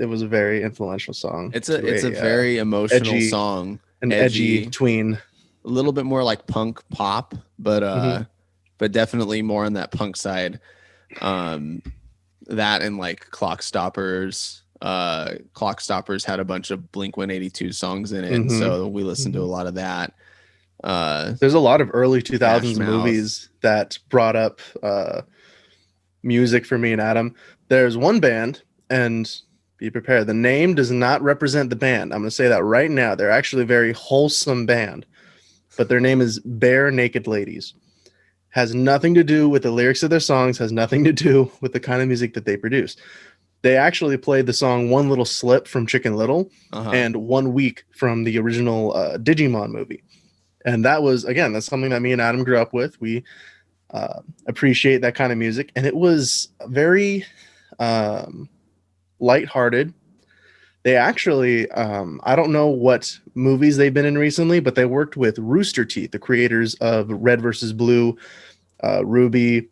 [SPEAKER 1] was a very influential song.
[SPEAKER 2] It's a very emotional song,
[SPEAKER 1] an edgy tween,
[SPEAKER 2] a little bit more like punk pop, but definitely more on that punk side. That and like Clock Stoppers. Clock Stoppers had a bunch of Blink-182 songs in it, so we listened to a lot of that.
[SPEAKER 1] There's a lot of early 2000s movies that brought up music for me and Adam. There's one band, and be prepared, the name does not represent the band. I'm going to say that right now. They're actually a very wholesome band, but their name is Bare Naked Ladies. Has nothing to do with the lyrics of their songs, has nothing to do with the kind of music that they produce. They actually played the song One Little Slip from Chicken Little and 1 Week from the original Digimon movie. And that was, again, that's something that me and Adam grew up with. We appreciate that kind of music. And it was very lighthearted. They actually, I don't know what movies they've been in recently, but they worked with Rooster Teeth, the creators of Red vs. Blue, Ruby,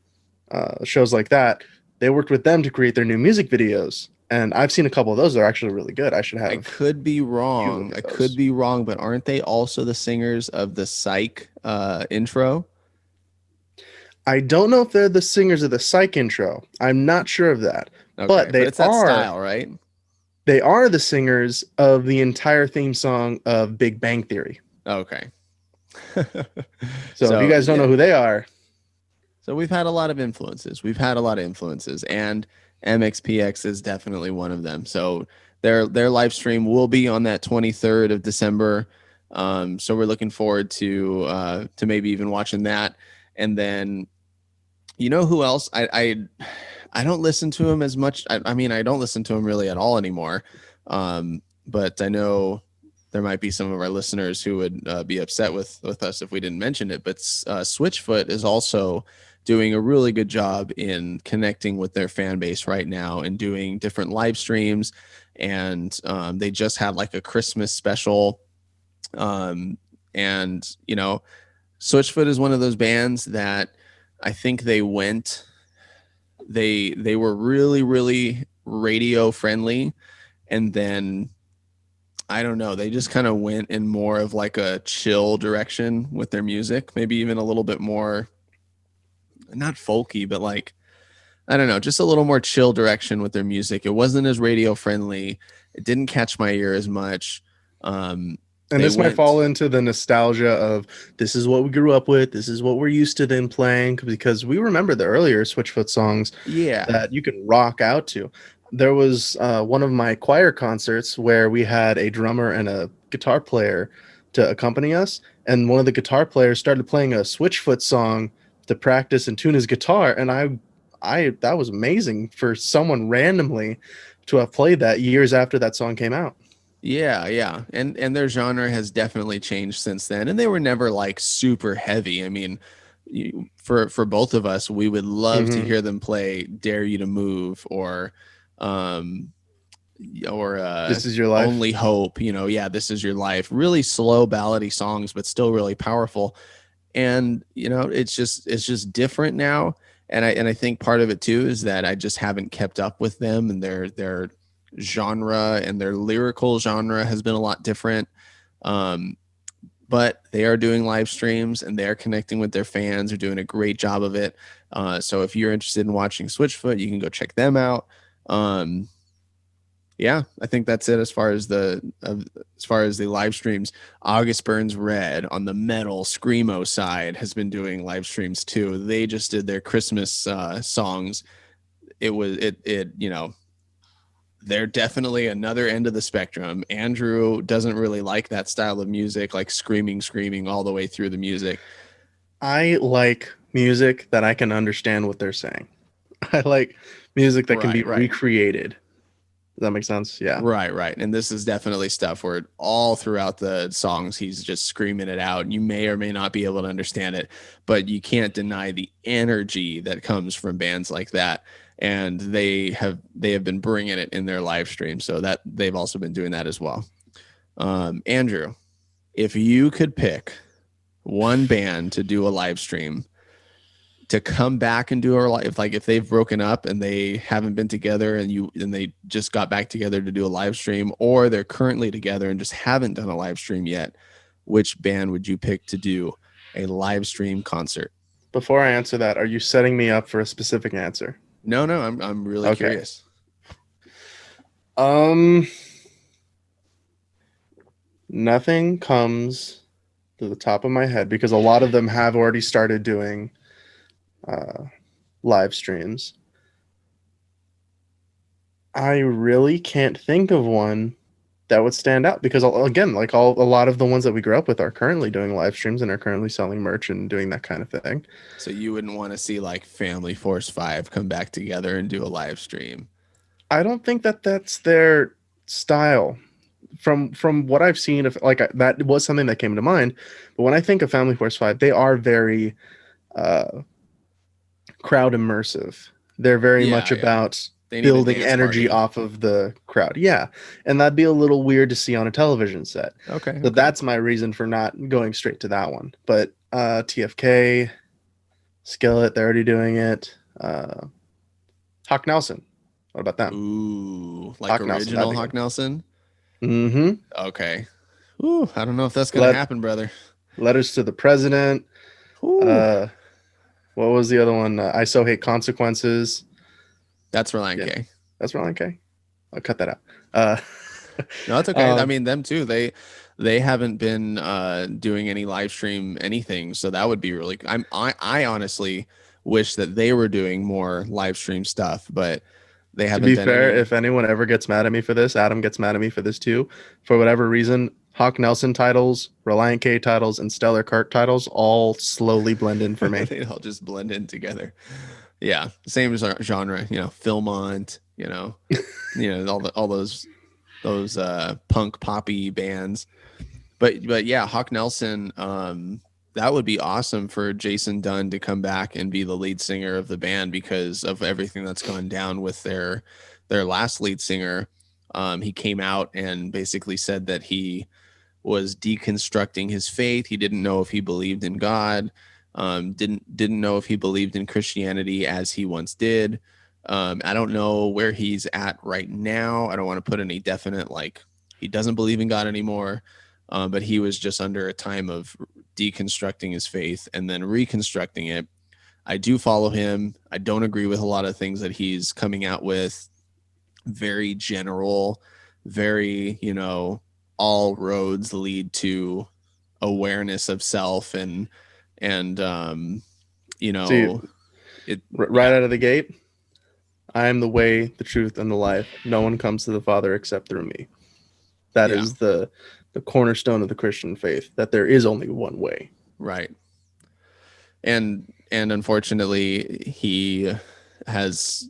[SPEAKER 1] shows like that. They worked with them to create their new music videos. And I've seen a couple of those. They're actually really good. I
[SPEAKER 2] could be wrong. But aren't they also the singers of the Psych intro?
[SPEAKER 1] I don't know if they're the singers of the Psych intro. I'm not sure of that. Okay, but it's that
[SPEAKER 2] style, right?
[SPEAKER 1] They are the singers of the entire theme song of Big Bang Theory.
[SPEAKER 2] Okay.
[SPEAKER 1] So if you guys don't know who they are.
[SPEAKER 2] So we've had a lot of influences. And MXPX is definitely one of them. So their live stream will be on that 23rd of December. So we're looking forward to maybe even watching that. And then, you know who else? I don't listen to him as much. I mean, I don't listen to him really at all anymore. But I know there might be some of our listeners who would be upset with us if we didn't mention it. But Switchfoot is also doing a really good job in connecting with their fan base right now and doing different live streams. And they just had like a Christmas special. And, you know, Switchfoot is one of those bands that I think they were really, really radio friendly. And then, I don't know, they just kind of went in more of like a chill direction with their music, maybe even a little bit more, not folky, but like, I don't know, just a little more chill direction with their music. It wasn't as radio friendly. It didn't catch my ear as much.
[SPEAKER 1] And this might fall into the nostalgia of this is what we grew up with. This is what we're used to them playing, because we remember the earlier Switchfoot songs that you can rock out to. There was one of my choir concerts where we had a drummer and a guitar player to accompany us. And one of the guitar players started playing a Switchfoot song to practice and tune his guitar. And I that was amazing for someone randomly to have played that years after that song came out.
[SPEAKER 2] Yeah. And their genre has definitely changed since then. And they were never like super heavy. I mean, for both of us, we would love to hear them play Dare You to Move or This Is Your Life, Only Hope, This Is Your Life. Really slow ballady songs, but still really powerful. And, it's just different now. And I think part of it too is that I just haven't kept up with them, and their genre and their lyrical genre has been a lot different. But they are doing live streams and they're connecting with their fans. They're doing a great job of it. So if you're interested in watching Switchfoot, you can go check them out. I think that's it as far as the as far as the live streams, August Burns Red on the metal screamo side has been doing live streams too. They just did their Christmas songs. They're definitely another end of the spectrum. Andrew doesn't really like that style of music, like screaming all the way through the music.
[SPEAKER 1] I like music that I can understand what they're saying. I like music that can be
[SPEAKER 2] Right.
[SPEAKER 1] recreated. Does that make sense? Yeah.
[SPEAKER 2] Right. And this is definitely stuff where all throughout the songs, he's just screaming it out. You may or may not be able to understand it, but you can't deny the energy that comes from bands like that. And they have been bringing it in their live stream. So that they've also been doing that as well. Andrew, if you could pick one band to do a live stream, to come back and do our live, like if they've broken up and they haven't been together and they just got back together to do a live stream, or they're currently together and just haven't done a live stream yet, which band would you pick to do a live stream concert?
[SPEAKER 1] Before I answer that, are you setting me up for a specific answer?
[SPEAKER 2] No, I'm really curious.
[SPEAKER 1] Nothing comes to the top of my head because a lot of them have already started doing live streams. I really can't think of one that would stand out because, again, like a lot of the ones that we grew up with are currently doing live streams and are currently selling merch and doing that kind of thing.
[SPEAKER 2] So you wouldn't want to see like Family Force 5 come back together and do a live stream?
[SPEAKER 1] I don't think that that's their style. From what I've seen, of like that was something that came to mind. But when I think of Family Force 5, they are very crowd immersive. They're very much about building energy off of the crowd. Yeah. And that'd be a little weird to see on a television set.
[SPEAKER 2] Okay.
[SPEAKER 1] So that's my reason for not going straight to that one. But TFK, Skillet, they're already doing it. Hawk Nelson. What about them?
[SPEAKER 2] Ooh, like Hawk original Hawk Nelson?
[SPEAKER 1] Mm-hmm.
[SPEAKER 2] Okay. Ooh, I don't know if that's going to happen, brother.
[SPEAKER 1] Letters to the President. What was the other one? I So Hate Consequences.
[SPEAKER 2] That's Reliant K.
[SPEAKER 1] That's Reliant K. I'll cut that out.
[SPEAKER 2] No, it's okay. I mean, them too. They haven't been doing any live stream anything, so that would be really. I honestly wish that they were doing more live stream stuff, but they haven't.
[SPEAKER 1] To be fair, if anyone ever gets mad at me for this, Adam gets mad at me for this too. For whatever reason, Hawk Nelson titles, Reliant K titles, and Stellar Kirk titles all slowly blend in for me.
[SPEAKER 2] They all just blend in together. Yeah, same as our genre, Philmont, all those punk poppy bands. But yeah, Hawk Nelson, that would be awesome for Jason Dunn to come back and be the lead singer of the band because of everything that's gone down with their last lead singer. He came out and basically said that he was deconstructing his faith. He didn't know if he believed in God. Didn't know if he believed in Christianity as he once did. I don't know where he's at right now. I don't want to put any definite, like, he doesn't believe in God anymore. But he was just under a time of deconstructing his faith and then reconstructing it. I do follow him. I don't agree with a lot of things that he's coming out with. Very general, very, all roads lead to awareness of self and right
[SPEAKER 1] out of the gate, I am the way, the truth, and the life. No one comes to the Father except through me. That is the cornerstone of the Christian faith, that there is only one way.
[SPEAKER 2] Right. And unfortunately, he has,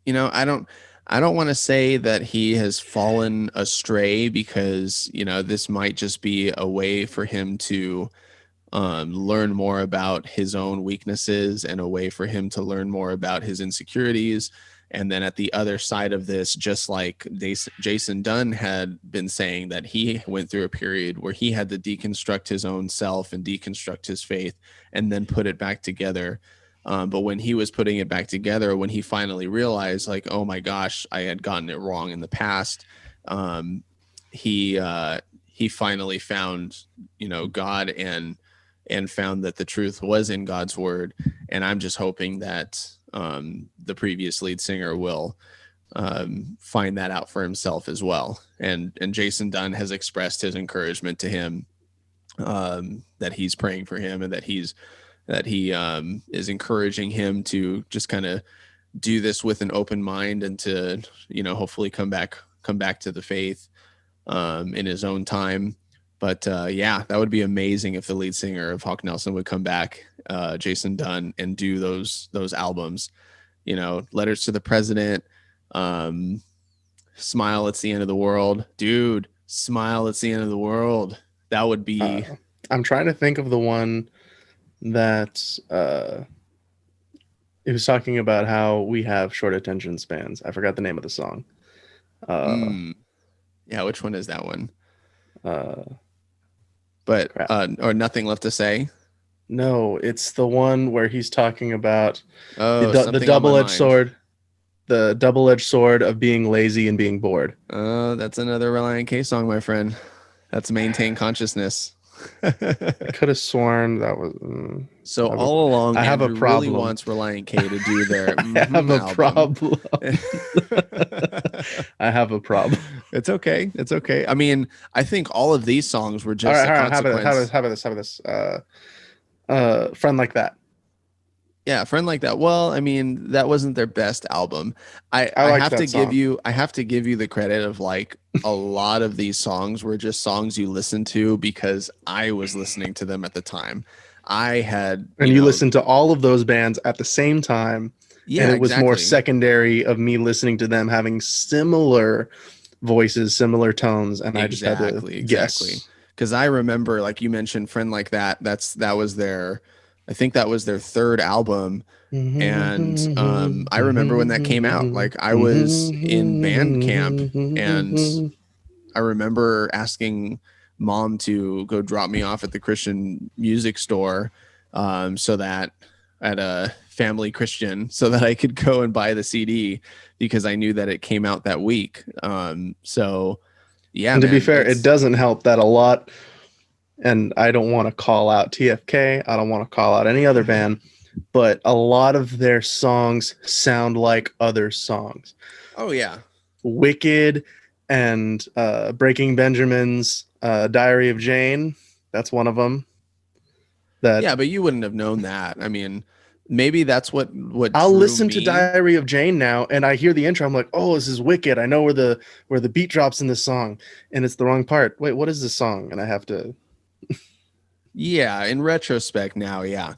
[SPEAKER 2] I don't want to say that he has fallen astray because, this might just be a way for him to learn more about his own weaknesses and a way for him to learn more about his insecurities. And then at the other side of this, just like Jason Dunn had been saying that he went through a period where he had to deconstruct his own self and deconstruct his faith and then put it back together. But when he was putting it back together, when he finally realized, like, oh my gosh, I had gotten it wrong in the past, he finally found, God and found that the truth was in God's word. And I'm just hoping that the previous lead singer will find that out for himself as well. And Jason Dunn has expressed his encouragement to him, that he's praying for him, and that he is encouraging him to just kind of do this with an open mind, and to, hopefully come back to the faith in his own time. But yeah, that would be amazing if the lead singer of Hawk Nelson would come back, Jason Dunn, and do those albums. Letters to the President, Smile, It's the End of the World. Dude, Smile, It's the End of the World. That would be...
[SPEAKER 1] I'm trying to think of the one that it was talking about how we have short attention spans. I forgot the name of the song.
[SPEAKER 2] Yeah, which one is that one?
[SPEAKER 1] Crap.
[SPEAKER 2] Or Nothing Left to Say.
[SPEAKER 1] No, it's the one where he's talking about the double-edged sword. The double-edged sword of being lazy and being bored.
[SPEAKER 2] That's another Relient K song, my friend. That's Maintain Consciousness.
[SPEAKER 1] I could have sworn that was...
[SPEAKER 2] all along,
[SPEAKER 1] I have
[SPEAKER 2] Andrew
[SPEAKER 1] a problem.
[SPEAKER 2] Really wants Relient K to do their
[SPEAKER 1] I have a problem. I have a problem.
[SPEAKER 2] It's okay. I mean, I think all of these songs were just
[SPEAKER 1] all right, how about this? Friend Like That.
[SPEAKER 2] Yeah, Friend Like That. Well, I mean, that wasn't their best album. I have to give you the credit of, like, a lot of these songs were just songs you listened to because I was listening to them at the time. You
[SPEAKER 1] listened to all of those bands at the same time. Yeah, and it was more secondary of me listening to them having similar voices, similar tones, and I just had to guess.
[SPEAKER 2] Because I remember, like you mentioned, Friend Like That. That was their third album, and I remember when that came out. Like, I was in band camp, and I remember asking Mom to go drop me off at the Christian music store, so that at a Family Christian, so that I could go and buy the CD, because I knew that it came out that week. So yeah,
[SPEAKER 1] and to be fair, it doesn't help that a lot. And I don't want to call out TFK. I don't want to call out any other band, but a lot of their songs sound like other songs.
[SPEAKER 2] Oh yeah.
[SPEAKER 1] Wicked and Breaking Benjamin's Diary of Jane. That's one of them.
[SPEAKER 2] Yeah, but you wouldn't have known that. I mean, maybe that's what
[SPEAKER 1] I'll listen to Diary of Jane now, and I hear the intro. I'm like, oh, this is wicked. I know where the beat drops in this song, and it's the wrong part. Wait, what is this song? And I have to...
[SPEAKER 2] Yeah, in retrospect now, yeah.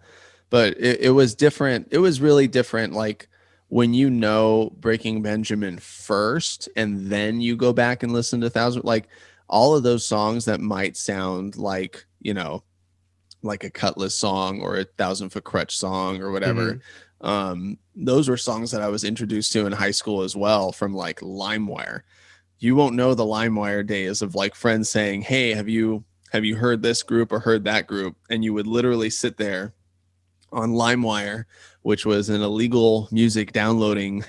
[SPEAKER 2] But it was different. It was really different. Like, when you know Breaking Benjamin first, and then you go back and listen to Thousand, like, all of those songs that might sound like, like a Cutlass song or a 1,000-Foot Crutch song or whatever. Those were songs that I was introduced to in high school as well, from, like, LimeWire. You won't know the LimeWire days of, like, friends saying, hey, have you heard this group or heard that group? And you would literally sit there on LimeWire, which was an illegal music downloading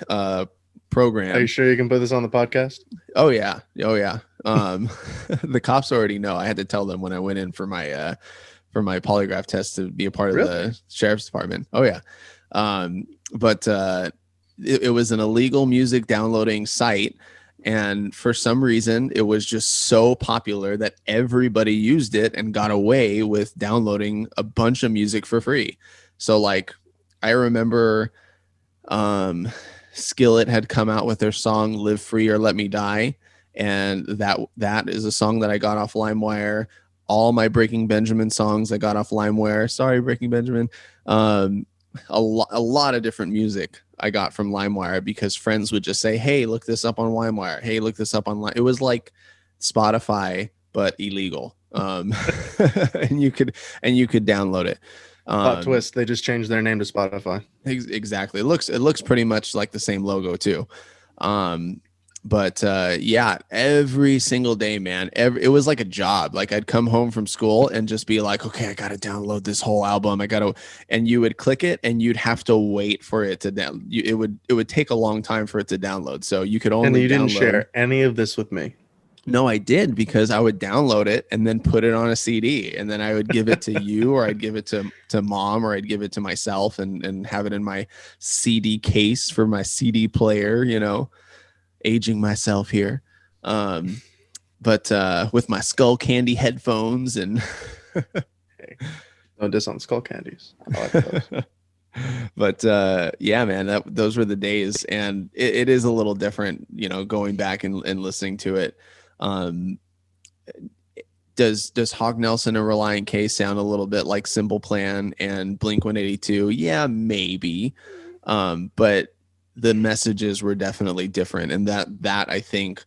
[SPEAKER 2] program.
[SPEAKER 1] Are you sure you can put this on the podcast?
[SPEAKER 2] Oh yeah. The cops already know. I had to tell them when I went in for my polygraph test to be a part of the sheriff's department. Oh yeah. But it was an illegal music downloading site. And for some reason, it was just so popular that everybody used it and got away with downloading a bunch of music for free. So, like, I remember Skillet had come out with their song Live Free or Let Me Die. And that is a song that I got off LimeWire. All my Breaking Benjamin songs I got off LimeWire. Sorry, Breaking Benjamin. A lot of different music I got from LimeWire, because friends would just say, hey, look this up on LimeWire. Hey, look this up on It was like Spotify, but illegal. And you could download it.
[SPEAKER 1] Plot twist, they just changed their name to Spotify.
[SPEAKER 2] Exactly. It looks pretty much like the same logo too. But yeah, every single day, man, it was like a job. Like, I'd come home from school and just be like, okay, I got to download this whole album. And you would click it and you'd have to wait for it to down. It would take a long time for it to download. So you could only
[SPEAKER 1] And you didn't share any of this with me.
[SPEAKER 2] No, I did, because I would download it and then put it on a CD, and then I would give it to you, or I'd give it to Mom, or I'd give it to myself and have it in my CD case for my CD player, aging myself here. But with my skull candy headphones and
[SPEAKER 1] Hey, no diss on skull candies. I like those.
[SPEAKER 2] but yeah, man, those were the days, and it is a little different, you know, going back and listening to it. Does Hog Nelson and Reliant K sound a little bit like Simple Plan and Blink 182? Yeah, maybe. But the messages were definitely different, and that I think,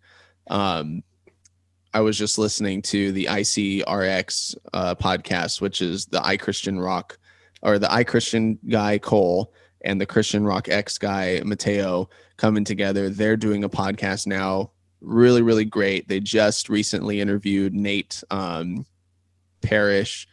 [SPEAKER 2] I was just listening to the ICRX podcast, which is the iChristian Rock, or the iChristian guy Cole and the Christian Rock X guy Mateo coming together. They're doing a podcast now. Really, really great. They just recently interviewed Nate Parrish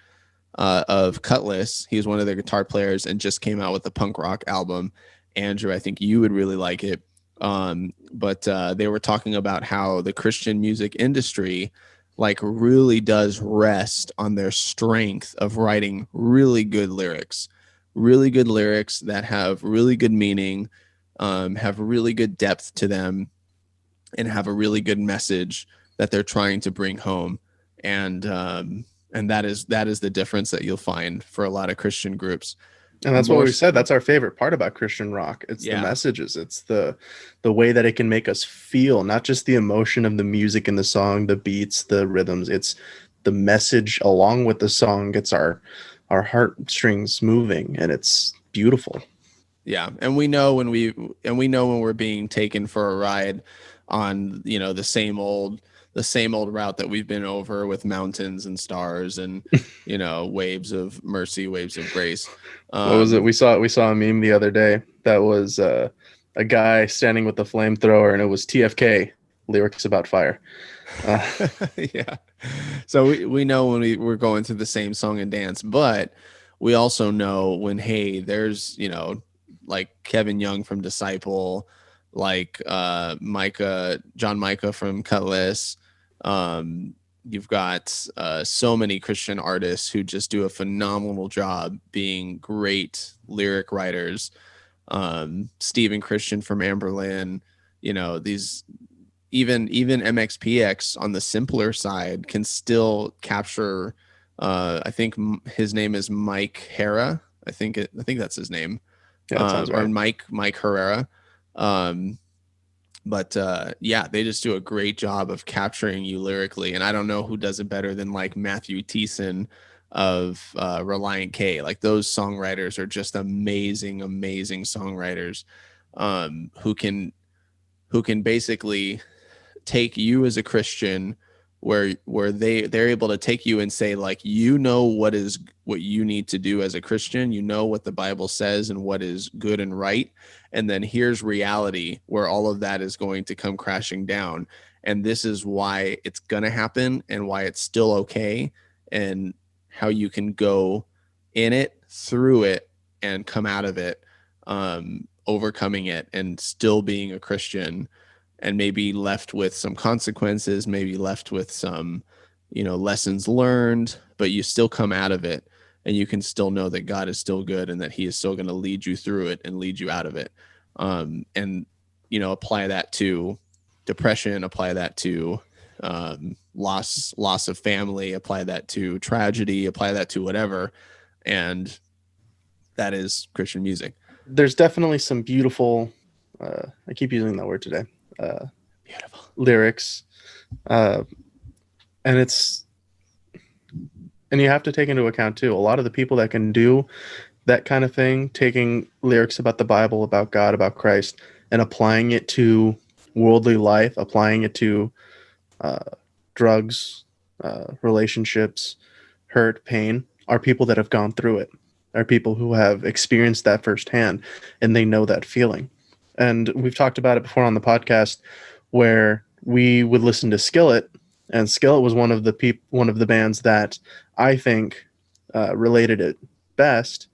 [SPEAKER 2] of Cutlass. He's one of their guitar players and just came out with a punk rock album. Andrew, I think you would really like it. But they were talking about how the Christian music industry like really does rest on their strength of writing really good lyrics that have really good meaning, have really good depth to them, and have a really good message that they're trying to bring home. And that is the difference that you'll find for a lot of Christian groups.
[SPEAKER 1] And that's what we said. That's our favorite part about Christian rock. It's the messages. It's the way that it can make us feel, not just the emotion of the music and the song, the beats, the rhythms. It's the message along with the song gets our heartstrings moving, and it's beautiful.
[SPEAKER 2] Yeah, and we know when we're being taken for a ride on, you know, the same old route that we've been over with mountains and stars and, you know, waves of mercy, waves of grace.
[SPEAKER 1] What was it? We saw a meme the other day that was a guy standing with the flamethrower, and it was TFK lyrics about fire.
[SPEAKER 2] Yeah. So we know when we're going through the same song and dance, but we also know when, hey, there's, you know, like Kevin Young from Disciple, like John Micah from Cutlass. You've got so many Christian artists who just do a phenomenal job being great lyric writers. Stephen Christian from Anberlin, you know, these even MXPX on the simpler side can still capture. I think his name is Mike Herrera. I think that's his name.
[SPEAKER 1] Yeah, sounds right.
[SPEAKER 2] Or Mike Herrera. But yeah, they just do a great job of capturing you lyrically. And I don't know who does it better than like Matthew Thiessen of Reliant K. Like those songwriters are just amazing songwriters, who can basically take you as a Christian where they're able to take you and say, like, you know what you need to do as a Christian, you know what the Bible says and what is good and right, and then here's reality where all of that is going to come crashing down, and this is why it's gonna happen and why it's still okay, and how you can go in it, through it, and come out of it, overcoming it and still being a Christian, and maybe left with some consequences, maybe left with some, you know, lessons learned, but you still come out of it and you can still know that God is still good and that he is still going to lead you through it and lead you out of it. And, you know, apply that to depression, apply that to loss of family, apply that to tragedy, apply that to whatever. And that is Christian music.
[SPEAKER 1] There's definitely some beautiful, I keep using that word today,
[SPEAKER 2] beautiful
[SPEAKER 1] lyrics, and you have to take into account too, a lot of the people that can do that kind of thing, taking lyrics about the Bible, about God, about Christ, and applying it to worldly life, applying it to drugs, relationships, hurt, pain, are people that have gone through it, are people who have experienced that firsthand, and they know that feeling. And we've talked about it before on the podcast, where we would listen to Skillet, and Skillet was one of the bands that I think related it best,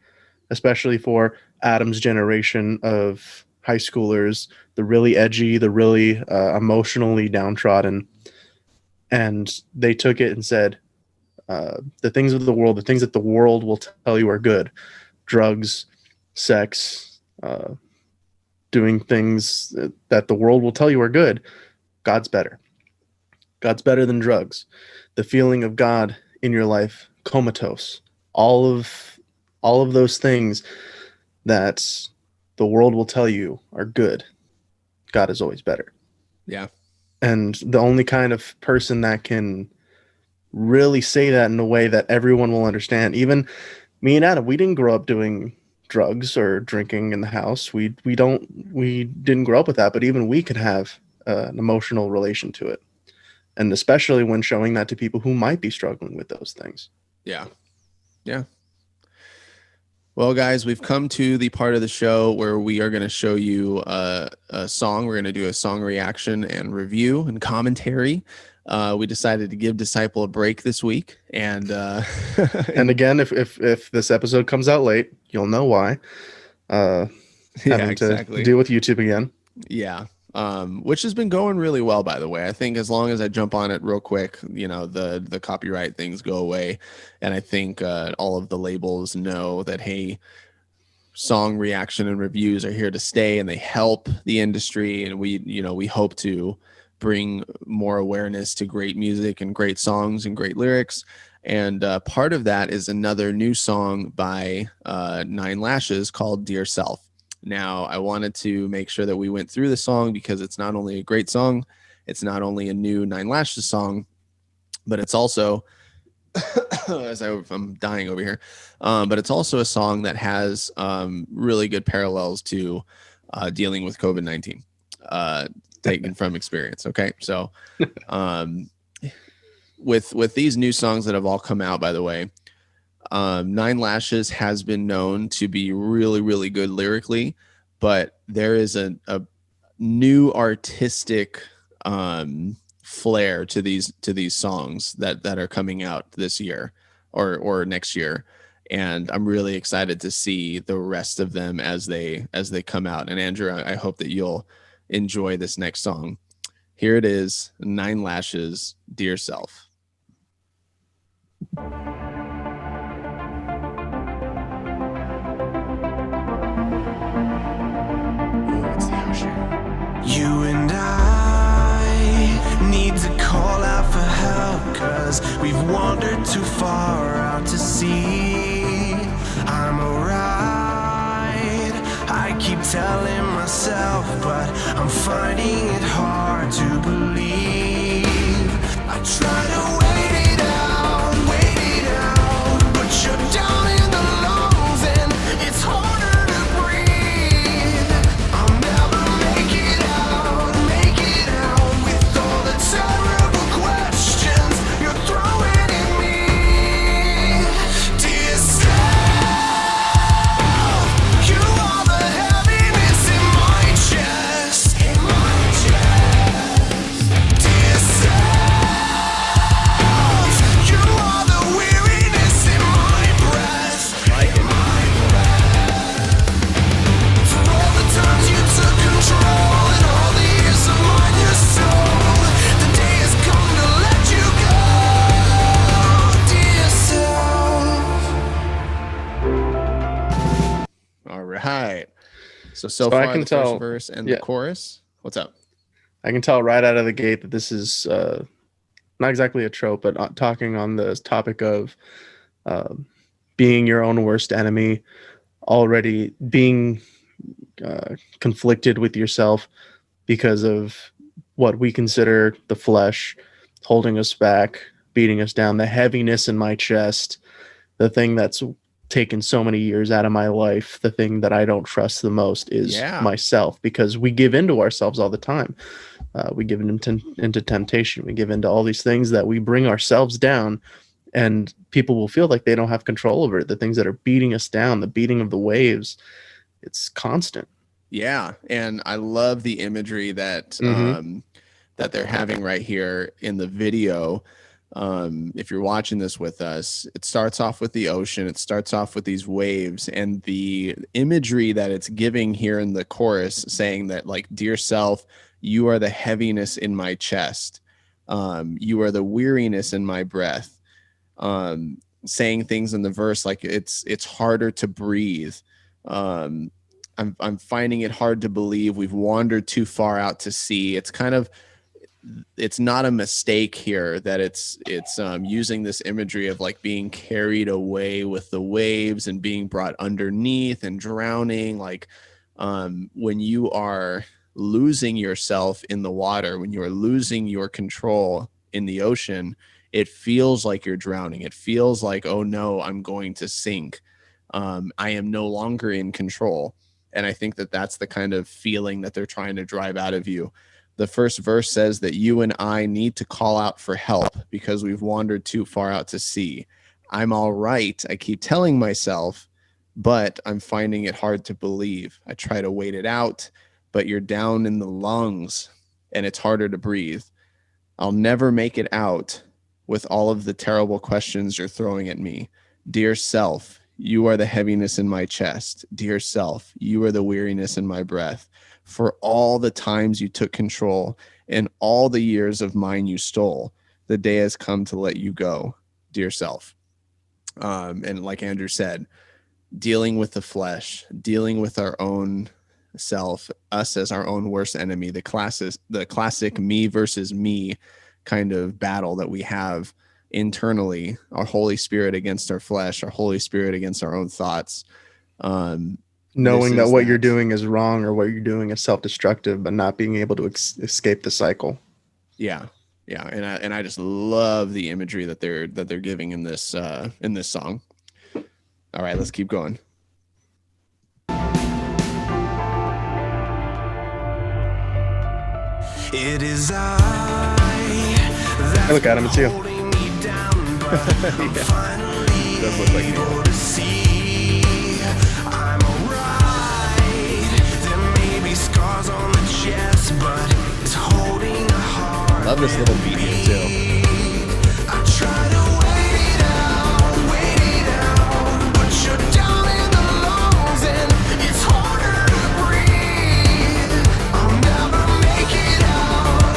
[SPEAKER 1] especially for Adam's generation of high schoolers, the really edgy, the really emotionally downtrodden. And they took it and said, the things of the world, the things that the world will tell you are good, drugs, sex, doing things that the world will tell you are good, God's better. God's better than drugs. The feeling of God in your life, comatose, all of those things that the world will tell you are good, God is always better.
[SPEAKER 2] Yeah.
[SPEAKER 1] And the only kind of person that can really say that in a way that everyone will understand, even me and Adam, we didn't grow up doing drugs or drinking in the house. We didn't grow up with that, but even we could have an emotional relation to it. And especially when showing that to people who might be struggling with those things.
[SPEAKER 2] Yeah. Yeah. Well, guys, we've come to the part of the show where we are going to show you a song. We're going to do a song reaction and review and commentary. We decided to give Disciple a break this week, and
[SPEAKER 1] and again, if this episode comes out late, you'll know why. Having to deal with YouTube again.
[SPEAKER 2] Yeah. Which has been going really well, by the way. I think as long as I jump on it real quick, the copyright things go away. And I think all of the labels know that, hey, song reaction and reviews are here to stay, and they help the industry. And we hope to bring more awareness to great music and great songs and great lyrics. And part of that is another new song by Nine Lashes called Dear Self. Now, I wanted to make sure that we went through the song because it's not only a great song, it's not only a new Nine Lashes song, but it's also, I'm dying over here, but it's also a song that has really good parallels to dealing with COVID-19, taken from experience. Okay, so with these new songs that have all come out, by the way, Nine Lashes has been known to be really, really good lyrically, but there is a new artistic flair to these songs that are coming out this year or next year, and I'm really excited to see the rest of them as they come out. And Andrew, I hope that you'll enjoy this next song. Here it is, Nine Lashes, Dear Self.
[SPEAKER 3] You and I need to call out for help, 'cause we've wandered too far out to sea. I'm alright, I keep telling myself, but I'm finding it hard to believe. I try to wait it out, but you're down in the lungs and it's harder to breathe. I'll never make it out with all the terrible questions you're throwing at me. Dear self, you are the heaviness in my chest, Dear self, you are the weariness in my breath, For all the times you took control and all the years of mine you stole, the day has come to let you go, dear self.
[SPEAKER 2] All right. So
[SPEAKER 1] So I
[SPEAKER 2] far
[SPEAKER 1] can
[SPEAKER 2] the
[SPEAKER 1] tell-
[SPEAKER 2] first verse and
[SPEAKER 1] yeah.
[SPEAKER 2] the chorus. What's up?
[SPEAKER 1] I can tell right out of the gate that this is not exactly a trope, but talking on the topic of being your own worst enemy, already being conflicted with yourself because of what we consider the flesh holding us back, beating us down, the heaviness in my chest, the thing that's taken so many years out of my life, the thing that I don't trust the most is
[SPEAKER 2] Yeah.
[SPEAKER 1] myself, because we give into ourselves all the time. We give into temptation. We give into all these things that we bring ourselves down, and people will feel like they don't have control over it. The things that are beating us down, the beating of the waves, it's constant.
[SPEAKER 2] Yeah, and I love the imagery that
[SPEAKER 1] Mhm.
[SPEAKER 2] that they're having right here in the video. If you're watching this with us, it starts off with the ocean. It starts off with these waves, and the imagery that it's giving here in the chorus, saying that, like, dear self, you are the heaviness in my chest. You are the weariness in my breath. Saying things in the verse like it's harder to breathe. I'm finding it hard to believe we've wandered too far out to sea. It's not a mistake here that it's using this imagery of like being carried away with the waves and being brought underneath and drowning. Like when you are losing yourself in the water, when you are losing your control in the ocean, it feels like you're drowning. It feels like, oh no, I'm going to sink. I am no longer in control. And I think that that's the kind of feeling that they're trying to drive out of you. The first verse says that you and I need to call out for help because we've wandered too far out to sea. I'm all right, I keep telling myself, but I'm finding it hard to believe. I try to wait it out, but you're down in the lungs and it's harder to breathe. I'll never make it out with all of the terrible questions you're throwing at me. Dear self, you are the heaviness in my chest. Dear self, you are the weariness in my breath. For all the times you took control and all the years of mine you stole, the day has come to let you go, dear self. And like Andrew said, dealing with the flesh, dealing with our own self, us as our own worst enemy, the classic me versus me kind of battle that we have internally, our Holy Spirit against our flesh, our Holy Spirit against our own thoughts.
[SPEAKER 1] Knowing that what you're doing is wrong or what you're doing is self-destructive, but not being able to escape the cycle.
[SPEAKER 2] Yeah. And I just love the imagery that they're giving in this song. All right, let's keep going.
[SPEAKER 3] It is I
[SPEAKER 1] Look at him, it's you.
[SPEAKER 2] Yeah. Does look like me.
[SPEAKER 3] I'm alright. There may be scars on the chest, but it's holding a heart.
[SPEAKER 2] Love this little beat here too.
[SPEAKER 3] I try to wait it out, but you're down in the lungs and it's harder to breathe. I'll never make it out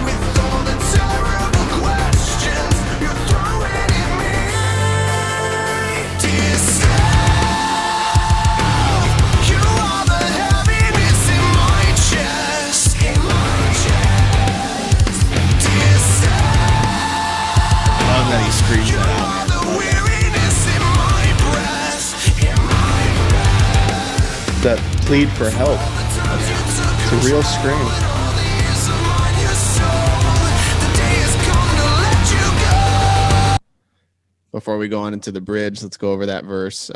[SPEAKER 3] with all the terrible questions you're throwing at me. Dear self, you are the heaviness in my chest, Dear self,
[SPEAKER 2] Love that he screams that out.
[SPEAKER 3] the weariness in my breath,
[SPEAKER 1] That plead for help. It's a real scream.
[SPEAKER 2] Before we go on into the bridge, let's go over that verse.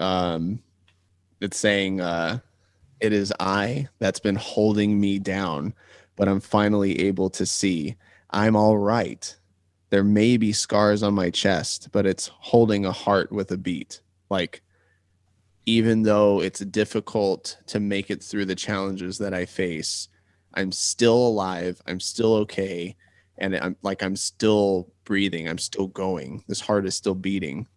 [SPEAKER 2] It's saying, it is I that's been holding me down, but I'm finally able to see. I'm all right. There may be scars on my chest, but it's holding a heart with a beat. Like, even though it's difficult to make it through the challenges that I face, I'm still alive. I'm still okay. And I'm still breathing. I'm still going. This heart is still beating.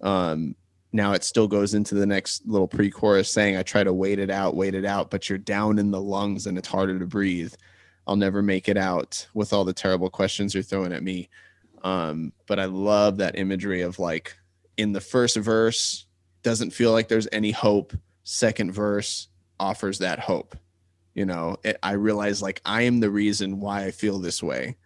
[SPEAKER 2] Now it still goes into the next little pre-chorus saying, I try to wait it out, but you're down in the lungs and it's harder to breathe. I'll never make it out with all the terrible questions you're throwing at me. But I love that imagery of like in the first verse, doesn't feel like there's any hope. Second verse offers that hope. You know, I realize like I am the reason why I feel this way.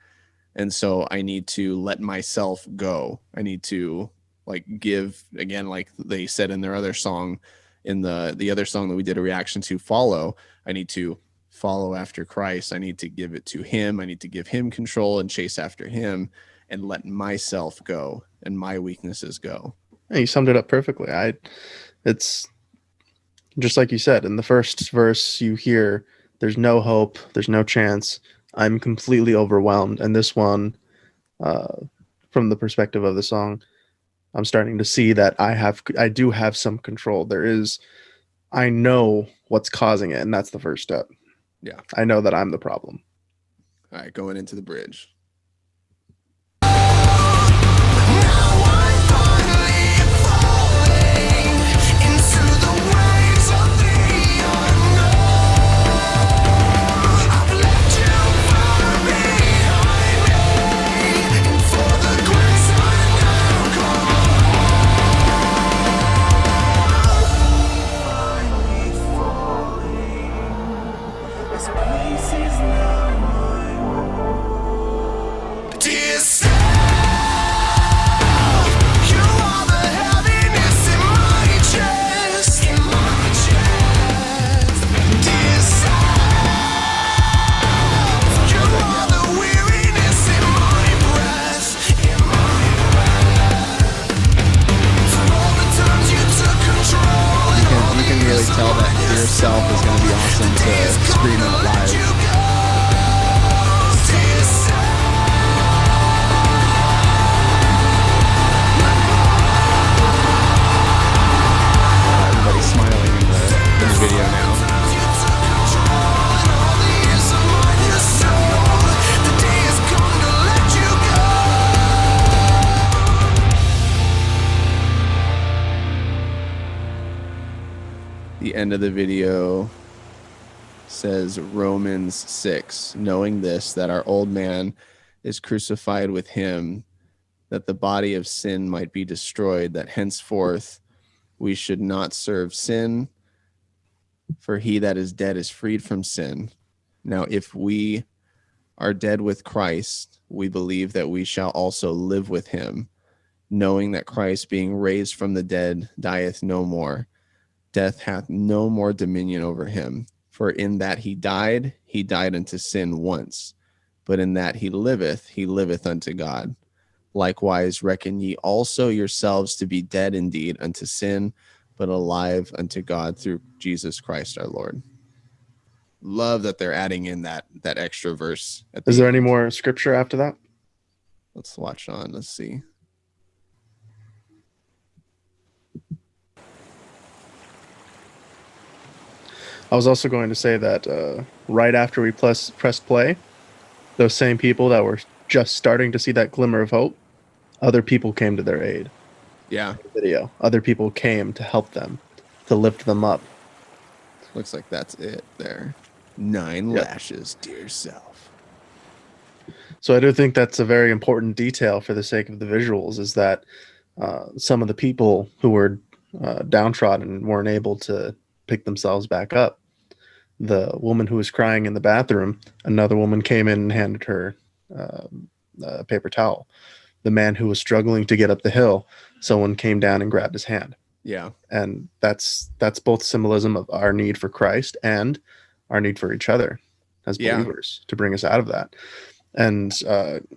[SPEAKER 2] And so I need to let myself go. I need to like give, again, like they said in their other song, in the other song that we did a reaction to, Follow. I need to follow after Christ. I need to give it to him. I need to give him control and chase after him and let myself go and my weaknesses go.
[SPEAKER 1] Yeah, you summed it up perfectly. It's just like you said, in the first verse you hear there's no hope, there's no chance, I'm completely overwhelmed. And this one, from the perspective of the song, I'm starting to see that I do have some control. I know what's causing it, and that's the first step.
[SPEAKER 2] Yeah.
[SPEAKER 1] I know that I'm the problem.
[SPEAKER 2] All right, going into the bridge. the end of the video says Romans 6, knowing this, that our old man is crucified with him, that the body of sin might be destroyed, that henceforth we should not serve sin, for he that is dead is freed from sin. Now, if we are dead with Christ, we believe that we shall also live with him, knowing that Christ, being raised from the dead, dieth no more. Death hath no more dominion over him. For in that he died unto sin once. But in that he liveth unto God. Likewise, reckon ye also yourselves to be dead indeed unto sin, but alive unto God through Jesus Christ our Lord. Love that they're adding in that extra verse.
[SPEAKER 1] Is there any more scripture after that?
[SPEAKER 2] Let's watch on. Let's see.
[SPEAKER 1] I was also going to say that right after we pressed play, those same people that were just starting to see that glimmer of hope, other people came to their aid.
[SPEAKER 2] Yeah.
[SPEAKER 1] Video. Other people came to help them, to lift them up.
[SPEAKER 2] Looks like that's it there. 9 lashes, dear self.
[SPEAKER 1] So I do think that's a very important detail for the sake of the visuals, is that some of the people who were downtrodden weren't able to pick themselves back up. The woman who was crying in the bathroom, another woman came in and handed her a paper towel. The man who was struggling to get up the hill, someone came down and grabbed his hand.
[SPEAKER 2] Yeah.
[SPEAKER 1] And that's both symbolism of our need for Christ and our need for each other as believers to bring us out of that. And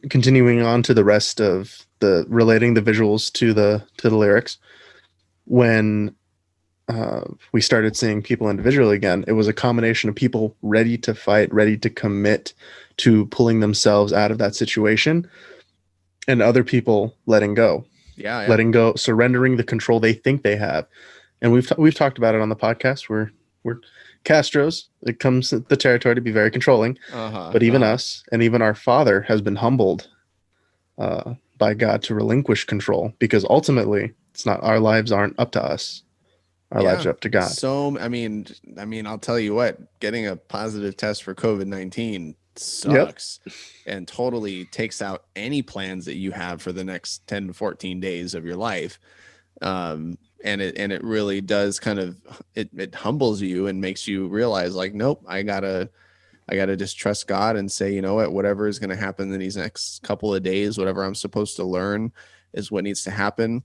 [SPEAKER 1] continuing on to the rest of the relating the visuals to the lyrics, when we started seeing people individually again, it was a combination of people ready to fight, ready to commit to pulling themselves out of that situation, and other people letting go. Letting go, surrendering the control they think they have. And we've talked about it on the podcast. We're Castros. It comes with the territory to be very controlling. But even us and even our Father has been humbled by God to relinquish control, because ultimately it's not, our lives aren't up to us. Our lives are up to God.
[SPEAKER 2] So I mean, I'll tell you what, getting a positive test for COVID-19 sucks and totally takes out any plans that you have for the next 10 to 14 days of your life. And it really does kind of, it humbles you and makes you realize, like, nope, I gotta just trust God and say, you know what, whatever is going to happen in these next couple of days, whatever I'm supposed to learn is what needs to happen.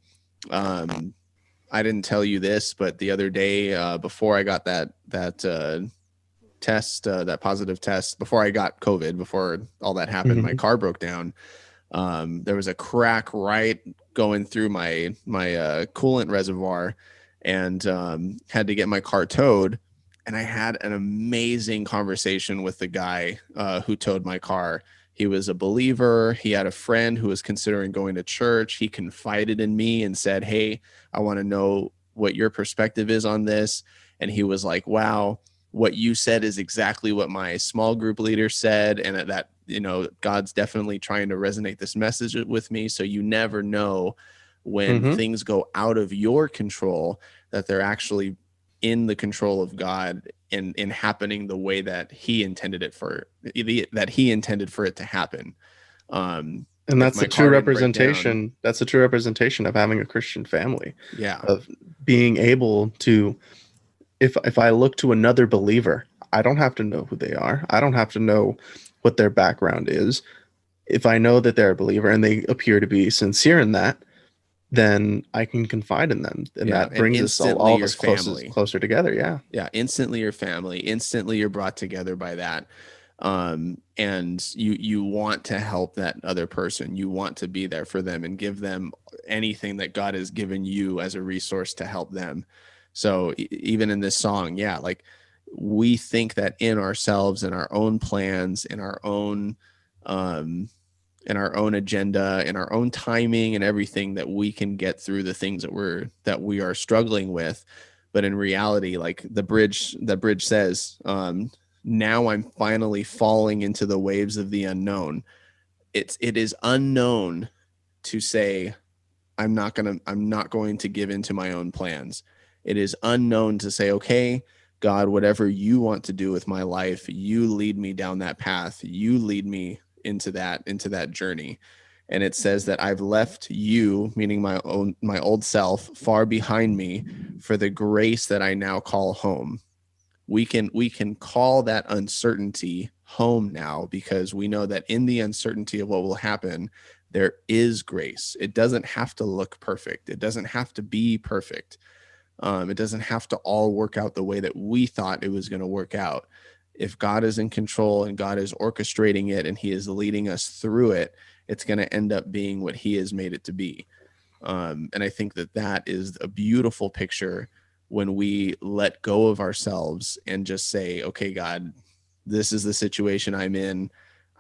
[SPEAKER 2] I didn't tell you this, but the other day, before I got that test, that positive test, before I got COVID, before all that happened, my car broke down. There was a crack right going through my coolant reservoir, and had to get my car towed. And I had an amazing conversation with the guy who towed my car. He was a believer. He had a friend who was considering going to church. He confided in me and said, "Hey, I want to know what your perspective is on this." And he was like, "Wow, what you said is exactly what my small group leader said. And that, you know, God's definitely trying to resonate this message with me. So you never know when things go out of your control, that they're actually in the control of God and in happening the way that he intended it for it to happen." And
[SPEAKER 1] that's the true representation. That's the true representation of having a Christian family.
[SPEAKER 2] Yeah.
[SPEAKER 1] Of being able to, if I look to another believer, I don't have to know who they are. I don't have to know what their background is. If I know that they're a believer and they appear to be sincere in that, then I can confide in them. And that brings us all of us closer together. Yeah.
[SPEAKER 2] Yeah. Instantly your family, instantly you're brought together by that. And you want to help that other person. You want to be there for them and give them anything that God has given you as a resource to help them. So even in this song, like we think that in ourselves, in our own plans, in our own agenda, in our own timing and everything, that we can get through the things that we are struggling with. But in reality, like the bridge says, now I'm finally falling into the waves of the unknown. It is unknown to say, I'm not going to give into my own plans. It is unknown to say, okay, God, whatever you want to do with my life, you lead me down that path. You lead me into that journey. And it says that I've left you, meaning my old self, far behind me for the grace that I now call home. We can call that uncertainty home now, because we know that in the uncertainty of what will happen, there is grace. It doesn't have to look perfect. It doesn't have to be perfect. It doesn't have to all work out the way that we thought it was going to work out. If God is in control and God is orchestrating it and he is leading us through it, it's going to end up being what he has made it to be. And I think that is a beautiful picture when we let go of ourselves and just say, okay, God, this is the situation I'm in.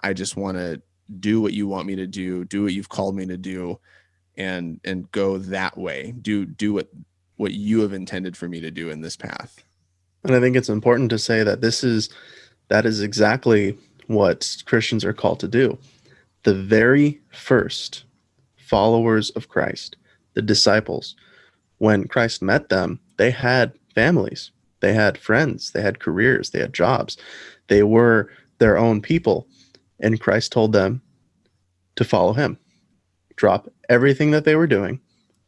[SPEAKER 2] I just want to do what you want me to do what you've called me to do, and go that way. Do what you have intended for me to do in this path.
[SPEAKER 1] And I think it's important to say that that is exactly what Christians are called to do. The very first followers of Christ, the disciples, when Christ met them, they had families, they had friends, they had careers, they had jobs. They were their own people. And Christ told them to follow him, drop everything that they were doing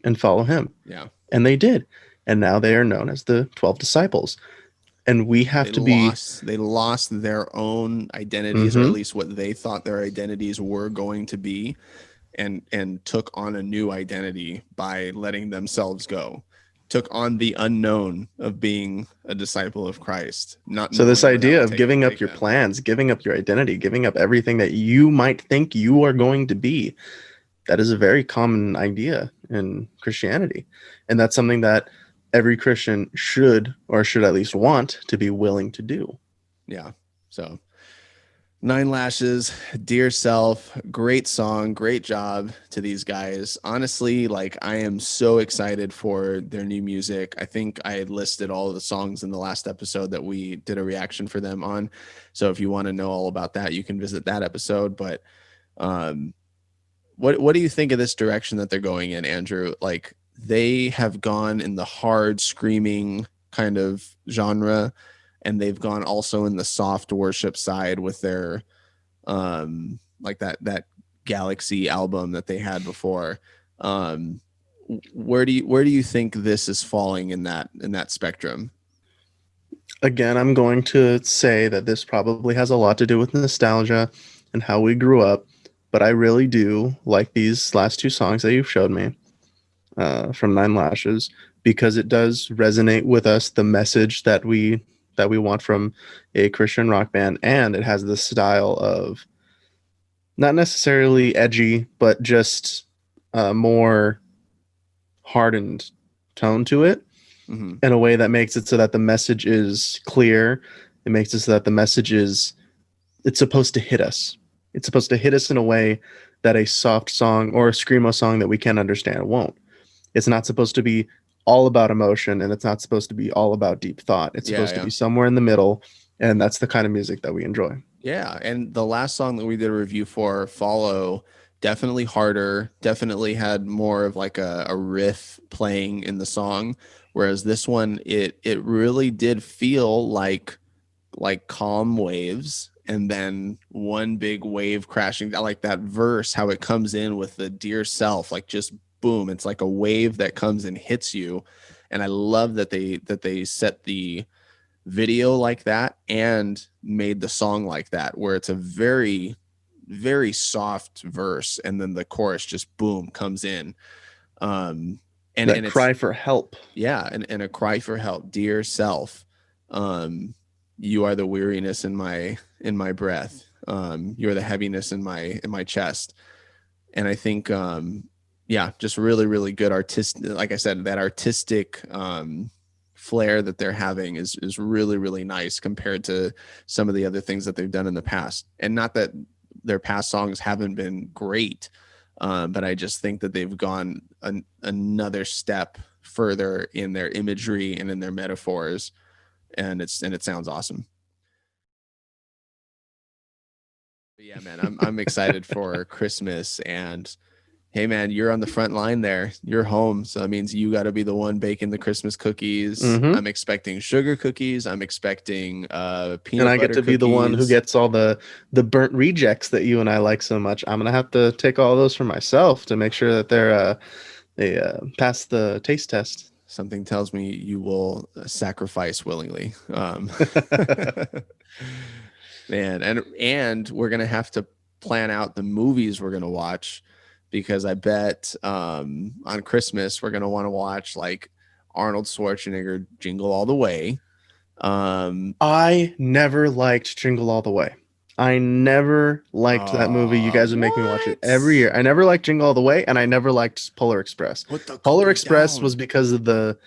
[SPEAKER 1] and follow him.
[SPEAKER 2] Yeah.
[SPEAKER 1] And they did. And now they are known as the 12 disciples. And we have
[SPEAKER 2] they lost their own identities, or at least what they thought their identities were going to be, and took on a new identity by letting themselves go. Took on the unknown of being a disciple of Christ.
[SPEAKER 1] So this idea of giving up your plans, giving up your identity, giving up everything that you might think you are going to be, that is a very common idea in Christianity. And that's something that every Christian should at least want to be willing to do.
[SPEAKER 2] Yeah. So 9 Lashes, Dear Self, great song, great job to these guys. Honestly, like, I am so excited for their new music. I think I had listed all of the songs in the last episode that we did a reaction for them on. So if you want to know all about that, you can visit that episode. But what do you think of this direction that they're going in, Andrew? Like, they have gone in the hard screaming kind of genre, and they've gone also in the soft worship side with their like that Galaxy album that they had before. Where do you think this is falling in that spectrum?
[SPEAKER 1] Again, I'm going to say that this probably has a lot to do with nostalgia and how we grew up, but I really do like these last 2 songs that you've showed me from 9 Lashes, because it does resonate with us, the message that we want from a Christian rock band, and it has the style of not necessarily edgy, but just more hardened tone to it, in a way that makes it so that the message is clear. It makes it so that the message it's supposed to hit us. It's supposed to hit us in a way that a soft song or a screamo song that we can't understand won't. It's not supposed to be all about emotion, and it's not supposed to be all about deep thought. It's supposed to be somewhere in the middle, and that's the kind of music that we enjoy.
[SPEAKER 2] Yeah, and the last song that we did a review for, Follow, definitely harder, definitely had more of like a riff playing in the song, whereas this one, it really did feel like calm waves, and then one big wave crashing. I like that verse, how it comes in with the Dear Self, like just boom, it's like a wave that comes and hits you. And I love that they set the video like that and made the song like that, where it's a very, very soft verse, and then the chorus just boom comes in. And
[SPEAKER 1] cry for help.
[SPEAKER 2] Yeah, and a cry for help. Dear Self, you are the weariness in my breath. You are the heaviness in my chest. And I think just really, really good artistic, like I said, that artistic flair that they're having is really, really nice compared to some of the other things that they've done in the past. And not that their past songs haven't been great, but I just think that they've gone another step further in their imagery and in their metaphors, and it sounds awesome. But yeah, man, I'm excited for Christmas, and Hey man, you're on the front line there. You're home. So that means you got to be the one baking the Christmas cookies.
[SPEAKER 1] Mhm.
[SPEAKER 2] I'm expecting sugar cookies. I'm expecting peanut
[SPEAKER 1] And I get
[SPEAKER 2] butter
[SPEAKER 1] to be the one who
[SPEAKER 2] cookies.
[SPEAKER 1] gets all the burnt rejects that you and I like so much. I'm gonna have to take all those for myself to make sure that they pass the taste test.
[SPEAKER 2] Something tells me you will sacrifice willingly. Man, and we're gonna have to plan out the movies we're gonna watch, because I bet on Christmas we're gonna want to watch like Arnold Schwarzenegger Jingle All the Way.
[SPEAKER 1] I never liked Jingle All the Way. I never liked that movie. You guys would make me watch it every year. I never liked Jingle All the Way, and I never liked Polar Express. Polar Express was because of the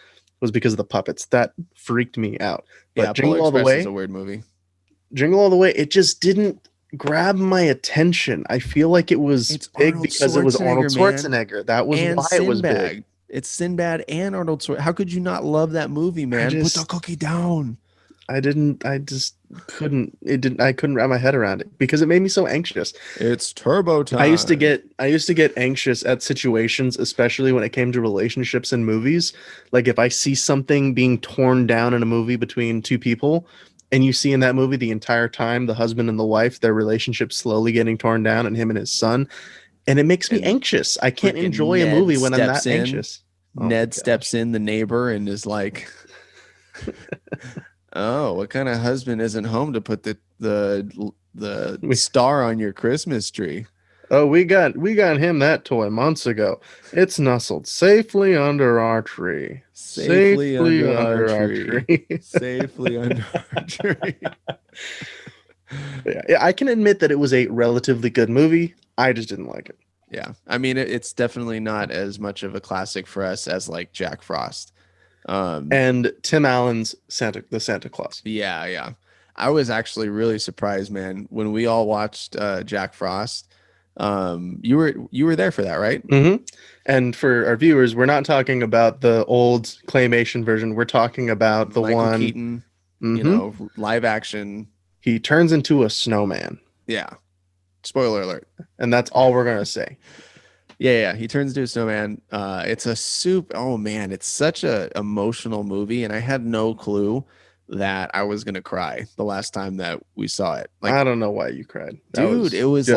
[SPEAKER 1] puppets. That freaked me out. But
[SPEAKER 2] Yeah,
[SPEAKER 1] Jingle
[SPEAKER 2] Polar
[SPEAKER 1] All the
[SPEAKER 2] Express
[SPEAKER 1] Way,
[SPEAKER 2] is a weird movie.
[SPEAKER 1] Jingle All the Way, it just didn't grab my attention. I feel like it was
[SPEAKER 2] It's
[SPEAKER 1] big
[SPEAKER 2] Arnold
[SPEAKER 1] because it was Arnold
[SPEAKER 2] Schwarzenegger, man.
[SPEAKER 1] Schwarzenegger. That was
[SPEAKER 2] And
[SPEAKER 1] why it was big.
[SPEAKER 2] Sinbad. It's Sinbad and Arnold Schwarzenegger. How could you not love that movie, man? Put the cookie down.
[SPEAKER 1] I just couldn't. I couldn't wrap my head around it because it made me so anxious.
[SPEAKER 2] It's turbo time.
[SPEAKER 1] I used to get anxious at situations, especially when it came to relationships in movies. Like if I see something being torn down in a movie between two people, and you see in that movie the entire time the husband and the wife, their relationship slowly getting torn down, and him and his son, and it makes me anxious. I can't enjoy a movie when I'm that anxious.
[SPEAKER 2] Ned steps in, the neighbor, and is like, "Oh, what kind of husband isn't home to put the star on your Christmas tree?"
[SPEAKER 1] Oh, we got him that toy months ago. It's nestled safely under our tree.
[SPEAKER 2] Safely under our tree. Safely under our tree.
[SPEAKER 1] Yeah, I can admit that it was a relatively good movie. I just didn't like it.
[SPEAKER 2] Yeah, I mean, it's definitely not as much of a classic for us as like Jack Frost.
[SPEAKER 1] And Tim Allen's the Santa Claus.
[SPEAKER 2] Yeah. I was actually really surprised, man, when we all watched Jack Frost. You were there for that, right?
[SPEAKER 1] Mm-hmm. And for our viewers, we're not talking about the old claymation version. We're talking about the
[SPEAKER 2] Michael
[SPEAKER 1] one
[SPEAKER 2] Keaton, you know, live action.
[SPEAKER 1] He turns into a snowman.
[SPEAKER 2] Yeah. Spoiler alert.
[SPEAKER 1] And that's all we're gonna say.
[SPEAKER 2] Yeah. He turns into a snowman. It's a oh man, it's such a emotional movie, and I had no clue that I was gonna cry the last time that we saw it. Like,
[SPEAKER 1] I don't know why you cried.
[SPEAKER 2] Dude, it was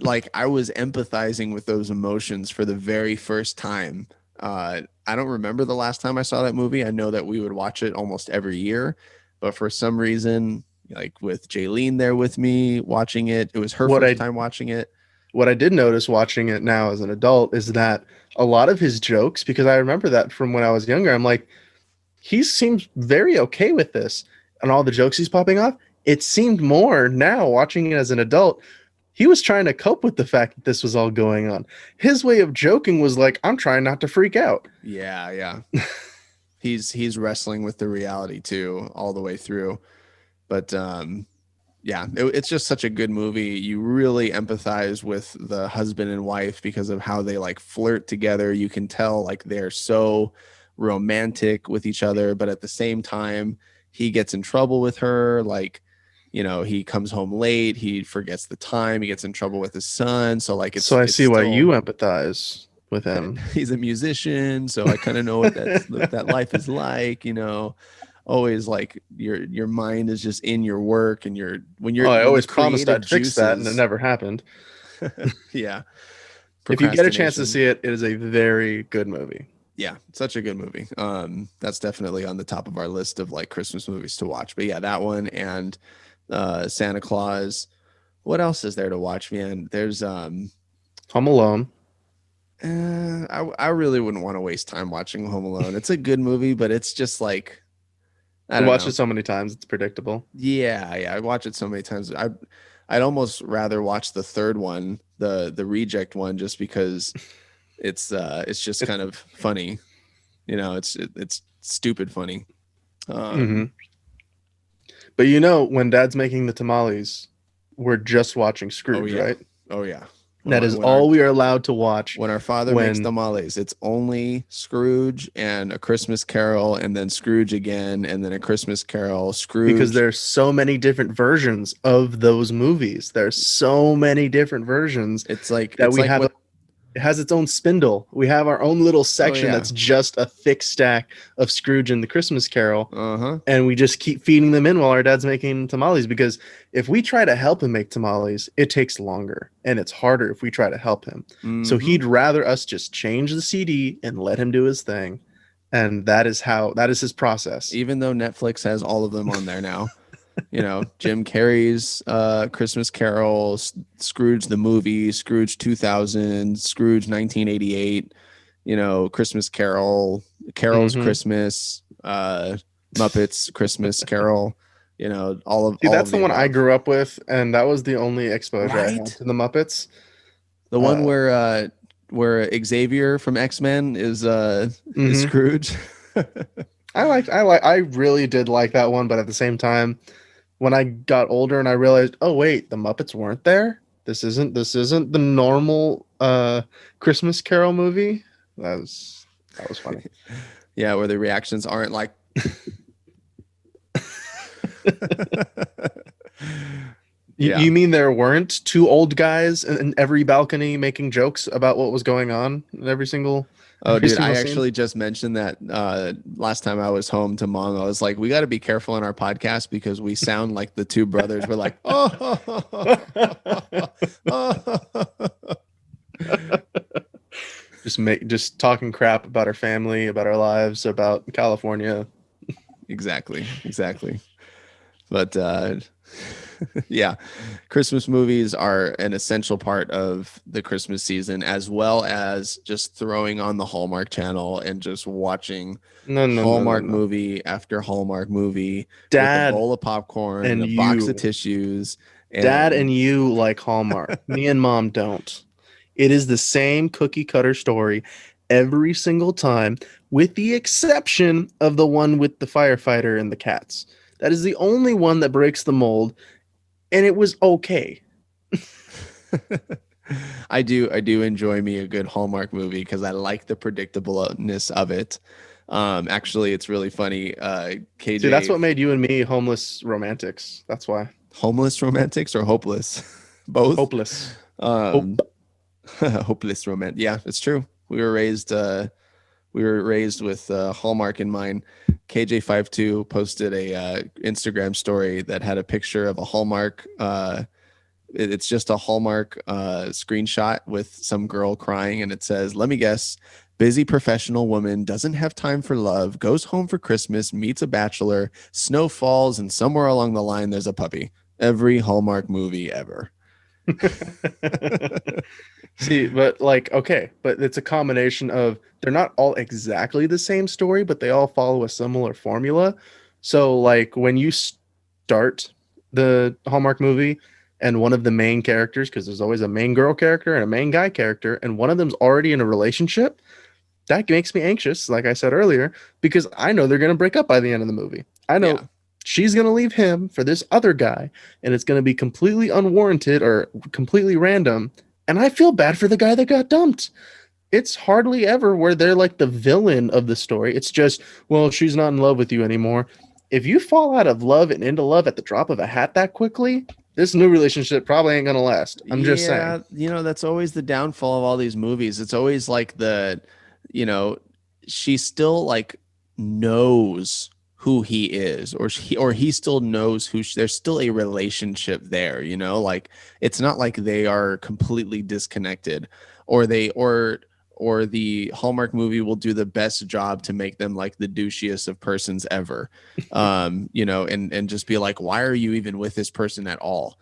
[SPEAKER 2] like I was empathizing with those emotions for the very first time. I don't remember the last time I saw that movie. I know that we would watch it almost every year, but for some reason, like with Jaylene there with me watching it, it was her first time watching it.
[SPEAKER 1] What I did notice watching it now as an adult is that a lot of his jokes, because I remember that from when I was younger, I'm like, he seems very okay with this and all the jokes he's popping off. It seemed more now watching it as an adult. He was trying to cope with the fact that this was all going on. His way of joking was like, I'm trying not to freak out.
[SPEAKER 2] Yeah. He's wrestling with the reality too, all the way through. But it's just such a good movie. You really empathize with the husband and wife because of how they like flirt together. You can tell like they're so romantic with each other, but at the same time, he gets in trouble with her. Like, you know, he comes home late, he forgets the time, he gets in trouble with his son. So like,
[SPEAKER 1] I see why you empathize with him.
[SPEAKER 2] He's a musician, so I kind of know what that life is like, you know. Always like your mind is just in your work, and I
[SPEAKER 1] always promised I'd fix that, and it never happened.
[SPEAKER 2] Yeah.
[SPEAKER 1] If you get a chance to see it, it is a very good movie.
[SPEAKER 2] Yeah, such a good movie. That's definitely on the top of our list of like Christmas movies to watch. But yeah, that one and Santa Claus. What else is there to watch, man? There's
[SPEAKER 1] Home Alone.
[SPEAKER 2] I really wouldn't want to waste time watching Home Alone. It's a good movie, but it's just like, I watch
[SPEAKER 1] it so many times, it's predictable.
[SPEAKER 2] Yeah. I watch it so many times. I'd almost rather watch the third one, the reject one, just because it's just kind of funny. You know, it's stupid funny.
[SPEAKER 1] But you know, when Dad's making the tamales, we're just watching Scrooge, right?
[SPEAKER 2] Oh yeah.
[SPEAKER 1] That is all we are allowed to watch.
[SPEAKER 2] When our father makes tamales, it's only Scrooge and A Christmas Carol, and then Scrooge again, and then A Christmas Carol, Scrooge.
[SPEAKER 1] Because there's so many different versions of those movies. There's so many different versions.
[SPEAKER 2] It's like
[SPEAKER 1] that we have. It has its own spindle. We have our own little section that's just a thick stack of Scrooge and the Christmas Carol. And we just keep feeding them in while our dad's making tamales, because if we try to help him make tamales, it takes longer and it's harder if we try to help him. So he'd rather us just change the CD and let him do his thing. And that is his process.
[SPEAKER 2] Even though Netflix has all of them on there now. You know, Jim Carrey's Christmas Carol, Scrooge the movie, Scrooge 2000, Scrooge 1988, you know, Christmas Carol, Carol's Christmas, Muppets Christmas Carol, you know, all of
[SPEAKER 1] that's the one I grew up with, and that was the only exposure I had to the Muppets.
[SPEAKER 2] The one where Xavier from X-Men is Scrooge.
[SPEAKER 1] I really did like that one, but at the same time, when I got older and I realized, oh wait, the Muppets weren't there. This isn't the normal Christmas Carol movie. That was funny.
[SPEAKER 2] Yeah, where the reactions aren't like.
[SPEAKER 1] You mean there weren't two old guys in every balcony making jokes about what was going on in every single?
[SPEAKER 2] Oh, dude, I actually just mentioned that last time I was home to Mom. I was like, we got to be careful on our podcast because we sound like the two brothers. We're like,
[SPEAKER 1] just talking crap about our family, about our lives, about California.
[SPEAKER 2] Exactly. But yeah, Christmas movies are an essential part of the Christmas season, as well as just throwing on the Hallmark Channel and just watching Hallmark movie after Hallmark movie.
[SPEAKER 1] Dad,
[SPEAKER 2] with a bowl of popcorn and a box of tissues.
[SPEAKER 1] Dad and you like Hallmark. Me and Mom don't. It is the same cookie cutter story every single time, with the exception of the one with the firefighter and the cats. That is the only one that breaks the mold. And it was okay.
[SPEAKER 2] I do enjoy me a good Hallmark movie because I like the predictableness of it. Actually, it's really funny. KJ,
[SPEAKER 1] see, that's what made you and me homeless romantics. That's why.
[SPEAKER 2] Homeless romantics or hopeless? Both.
[SPEAKER 1] Hopeless.
[SPEAKER 2] Hopeless romantic. Yeah, it's true. We were raised with Hallmark in mind. KJ52 posted a Instagram story that had a picture of a Hallmark. It's just a Hallmark screenshot with some girl crying, and it says, "Let me guess, busy professional woman doesn't have time for love, goes home for Christmas, meets a bachelor, snow falls, and somewhere along the line there's a puppy." Every Hallmark movie ever.
[SPEAKER 1] See, but it's a combination of, they're not all exactly the same story, but they all follow a similar formula. So like when you start the Hallmark movie and one of the main characters, because there's always a main girl character and a main guy character, and one of them's already in a relationship, that makes me anxious, like I said earlier, because I know they're going to break up by the end of the movie. I know she's going to leave him for this other guy, and it's going to be completely unwarranted or completely random. And I feel bad for the guy that got dumped. It's hardly ever where they're like the villain of the story. It's just, well, she's not in love with you anymore. If you fall out of love and into love at the drop of a hat that quickly, this new relationship probably ain't going to last. I'm just saying.
[SPEAKER 2] You know, that's always the downfall of all these movies. It's always like she still like knows who he is, or he still knows there's still a relationship there, you know, like it's not like they are completely disconnected, or the Hallmark movie will do the best job to make them like the douchiest of persons ever, you know, and just be like, why are you even with this person at all?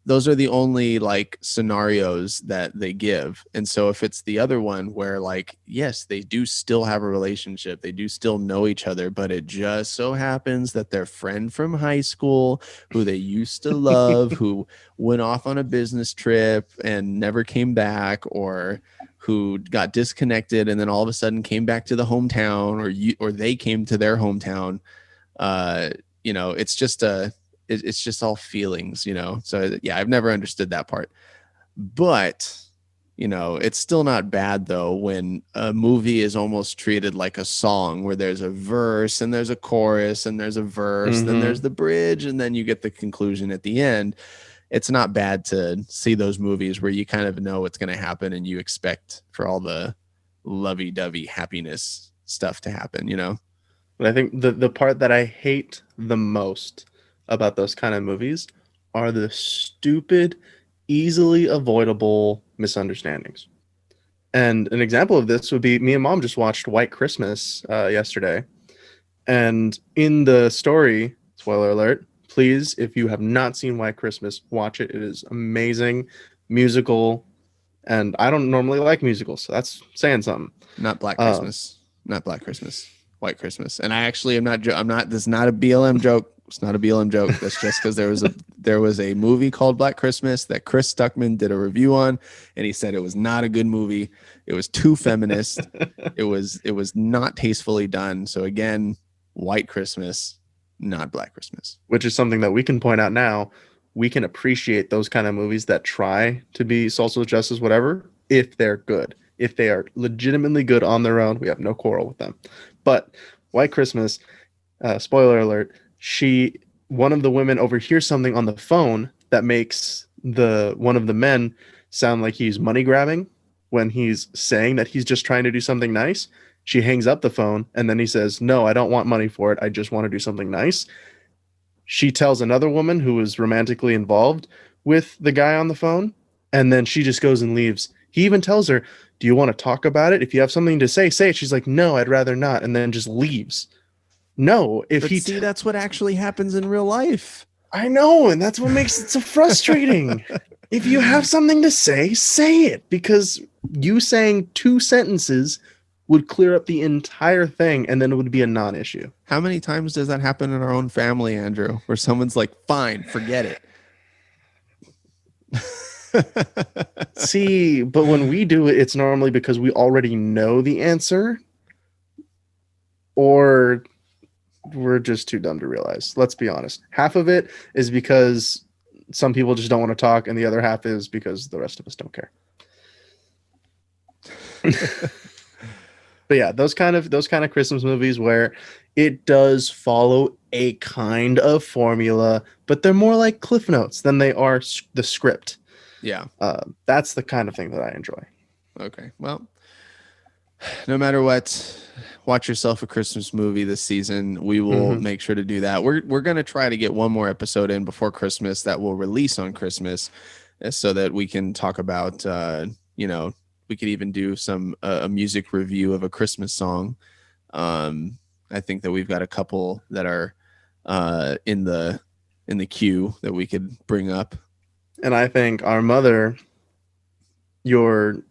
[SPEAKER 2] Those are the only like scenarios that they give. And so if it's the other one where like, yes, they do still have a relationship, they do still know each other, but it just so happens that their friend from high school who they used to love, who went off on a business trip and never came back, or who got disconnected and then all of a sudden came back to the hometown, or they came to their hometown, you know, it's just all feelings, you know? So yeah, I've never understood that part, but you know, it's still not bad though, when a movie is almost treated like a song where there's a verse and there's a chorus and there's a verse, then there's the bridge, and then you get the conclusion at the end. it's not bad to see those movies where you kind of know what's going to happen and you expect for all the lovey-dovey happiness stuff to happen, you know?
[SPEAKER 1] But I think the part that I hate the most about those kind of movies are the stupid, easily avoidable misunderstandings. And an example of this would be me and Mom just watched White Christmas yesterday. And in the story, spoiler alert, please, if you have not seen White Christmas, watch it. It is amazing, musical. And I don't normally like musicals, so that's saying something.
[SPEAKER 2] Not Black Christmas. Not Black Christmas. White Christmas. And I actually am not. This is not a BLM joke. It's not a BLM joke. That's just because there was a movie called Black Christmas that Chris Stuckman did a review on, and he said it was not a good movie. It was too feminist. It was not tastefully done. So again, White Christmas, not Black Christmas.
[SPEAKER 1] Which is something that we can point out now. We can appreciate those kind of movies that try to be social justice, whatever, if they're good. If they are legitimately good on their own, we have no quarrel with them. But White Christmas, spoiler alert, one of the women overhears something on the phone that makes one of the men sound like he's money grabbing when he's saying that he's just trying to do something nice. She hangs up the phone and then he says, "No, I don't want money for it. I just want to do something nice." She tells another woman who was romantically involved with the guy on the phone, and then she just goes and leaves. He even tells her, "Do you want to talk about it? If you have something to say, say it." She's like, "No, I'd rather not," and then just leaves. No,
[SPEAKER 2] that's what actually happens in real life.
[SPEAKER 1] I know, and that's what makes it so frustrating. If you have something to say, say it, because you saying 2 sentences would clear up the entire thing, and then it would be a non-issue.
[SPEAKER 2] How many times does that happen in our own family, Andrew, where someone's like, "Fine, forget it"?
[SPEAKER 1] See, but when we do it, it's normally because we already know the answer, or we're just too dumb to realize. Let's be honest. Half of it is because some people just don't want to talk, and the other half is because the rest of us don't care. But yeah, those kind of Christmas movies where it does follow a kind of formula, but they're more like Cliff Notes than they are the script.
[SPEAKER 2] Yeah.
[SPEAKER 1] That's the kind of thing that I enjoy.
[SPEAKER 2] Okay. Well, no matter what, watch yourself a Christmas movie this season. We will make sure to do that. We're going to try to get one more episode in before Christmas that will release on Christmas, so that we can talk about, we could even do a music review of a Christmas song. I think that we've got a couple that are in the queue that we could bring up.
[SPEAKER 1] And I think our mother, your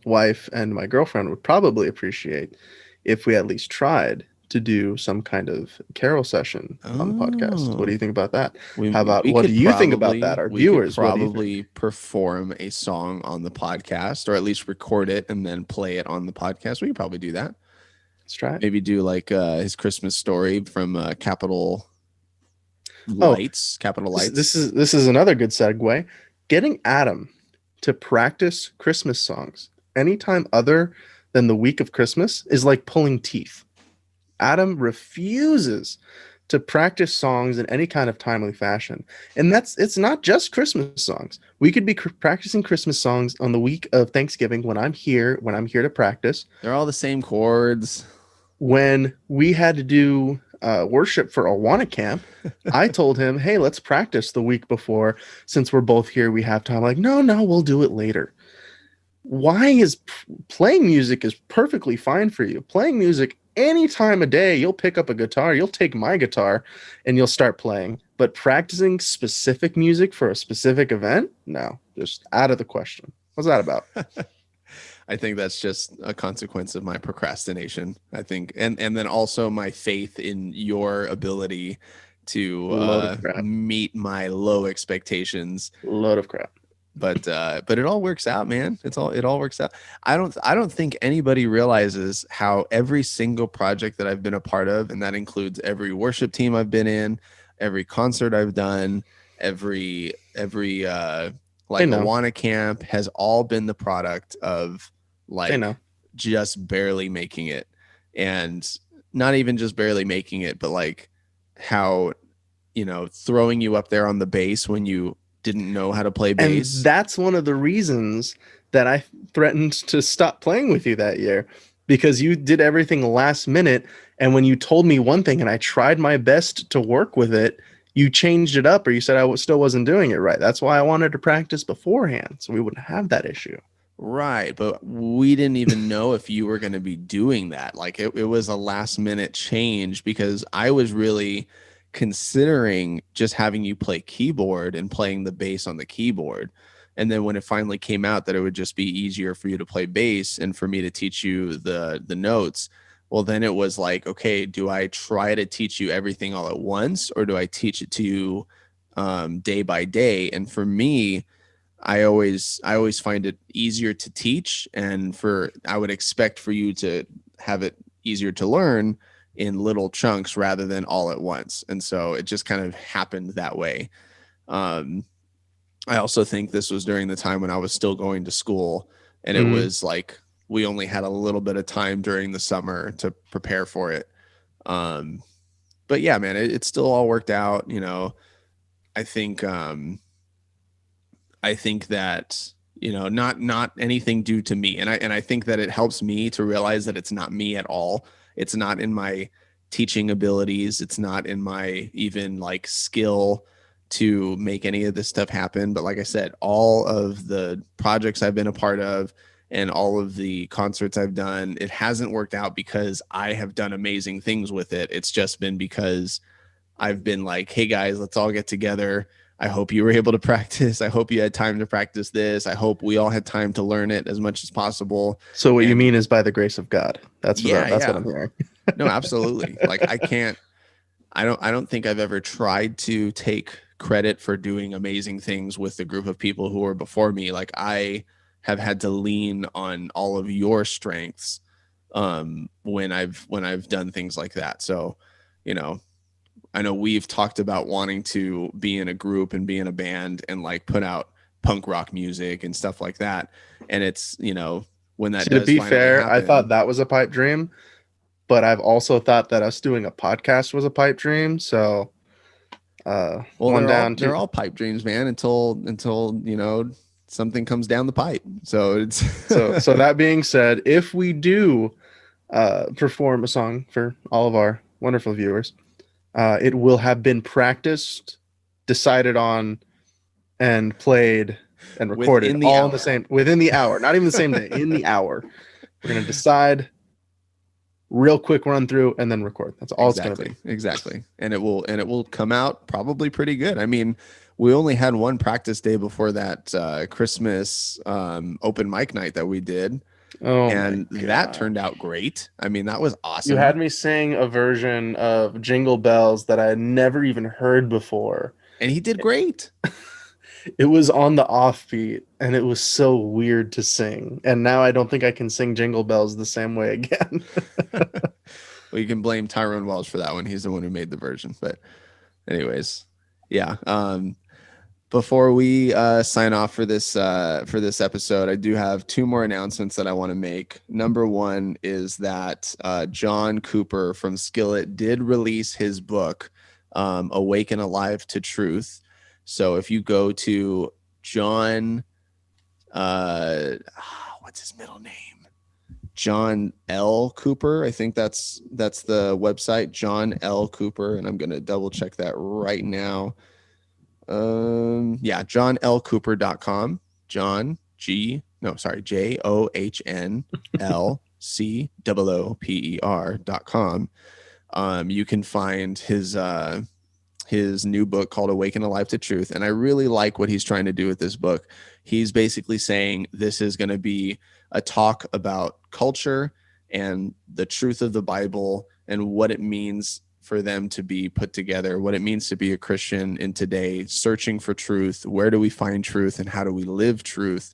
[SPEAKER 1] wife, and my girlfriend would probably appreciate if we at least tried to do some kind of carol session on the podcast. What do you think about that? What do you think about that? Our viewers
[SPEAKER 2] probably perform a song on the podcast, or at least record it and then play it on the podcast. We could probably do that.
[SPEAKER 1] Let's try it.
[SPEAKER 2] Maybe do like his Christmas story from Capital Lights.
[SPEAKER 1] This is another good segue. Getting Adam to practice Christmas songs anytime other than the week of Christmas is like pulling teeth. Adam refuses to practice songs in any kind of timely fashion. And it's not just Christmas songs. We could be practicing Christmas songs on the week of Thanksgiving when I'm here to practice.
[SPEAKER 2] They're all the same chords.
[SPEAKER 1] When we had to do worship for Awana Camp, I told him, "Hey, let's practice the week before. Since we're both here, we have time." Like, no, we'll do it later. Why is playing music is perfectly fine for you. Playing music any time of day, you'll pick up a guitar, you'll take my guitar, and you'll start playing. But practicing specific music for a specific event, no, just out of the question. What's that about?
[SPEAKER 2] I think that's just a consequence of my procrastination. I think, and then also my faith in your ability to meet my low expectations.
[SPEAKER 1] Load of crap.
[SPEAKER 2] But it all works out, man. It all works out. I don't think anybody realizes how every single project that I've been a part of, and that includes every worship team I've been in, every concert I've done, every Awana Camp, has all been the product of just barely making it. And not even just barely making it, but like how, throwing you up there on the bass when you didn't know how to play
[SPEAKER 1] And
[SPEAKER 2] bass.
[SPEAKER 1] that's one of the reasons that I threatened to stop playing with you that year, because you did everything last minute. And when you told me one thing and I tried my best to work with it, you changed it up, or you said still wasn't doing it right. That's why I wanted to practice beforehand, so we wouldn't have that issue.
[SPEAKER 2] Right, but we didn't even know if you were going to be doing that. Like it was a last minute change because I was really considering just having you play keyboard and playing the bass on the keyboard. And then when it finally came out that it would just be easier for you to play bass and for me to teach you the notes, well, then it was like, okay, do I try to teach you everything all at once, or do I teach it to you day by day? And for me, I always find it easier to teach, and I would expect for you to have it easier to learn in little chunks rather than all at once. And so it just kind of happened that way. I also think this was during the time when I was still going to school, and it was like we only had a little bit of time during the summer to prepare for it. But yeah, man, it still all worked out. You know, I think that, you know, not anything due to me. And I think that it helps me to realize that it's not me at all. It's not in my teaching abilities. It's not in my even like skill to make any of this stuff happen. But like I said, all of the projects I've been a part of and all of the concerts I've done, it hasn't worked out because I have done amazing things with it. It's just been because I've been like, hey guys, let's all get together. I hope you were able to practice. I hope you had time to practice this. I hope we all had time to learn it as much as possible.
[SPEAKER 1] So what you mean is by the grace of God. That's what
[SPEAKER 2] Yeah.
[SPEAKER 1] I'm hearing.
[SPEAKER 2] No, absolutely. Like I don't think I've ever tried to take credit for doing amazing things with the group of people who were before me. Like I have had to lean on all of your strengths when I've done things like that. So, you know, I know we've talked about wanting to be in a group and be in a band and like put out punk rock music and stuff like that. And it's, you know, when that
[SPEAKER 1] To be fair,
[SPEAKER 2] happen,
[SPEAKER 1] I thought that was a pipe dream, but I've also thought that us doing a podcast was a pipe dream. So,
[SPEAKER 2] they're all pipe dreams, man, until, you know, something comes down the pipe. So it's
[SPEAKER 1] so that being said, if we do perform a song for all of our wonderful viewers, it will have been practiced, decided on, and played and recorded within the hour. Not even the same day, in the hour. We're gonna decide, real quick run through, and then record. That's all it's gonna be.
[SPEAKER 2] Exactly. And it will come out probably pretty good. I mean, we only had one practice day before that Christmas open mic night that we did.
[SPEAKER 1] Oh,
[SPEAKER 2] and that turned out great. I mean, that was awesome.
[SPEAKER 1] You had me sing a version of Jingle Bells that I had never even heard before.
[SPEAKER 2] And he did great.
[SPEAKER 1] It was on the offbeat, and it was so weird to sing. And now I don't think I can sing Jingle Bells the same way again.
[SPEAKER 2] Well, you can blame Tyrone Wells for that one. He's the one who made the version. But anyways, yeah. Before we sign off for this episode, I do have two more announcements that I want to make. Number one is that John Cooper from Skillet did release his book, Awake and Alive to Truth. So if you go to John, what's his middle name? John L. Cooper. I think that's the website, John L. Cooper. And I'm going to double check that right now. JohnLCooper.com. JohnLCOOPER.com. You can find his new book called Awake and Alive to Truth. And I really like what he's trying to do with this book. He's basically saying this is going to be a talk about culture and the truth of the Bible and what it means for them to be put together, what it means to be a Christian in today, searching for truth. Where do we find truth and how do we live truth?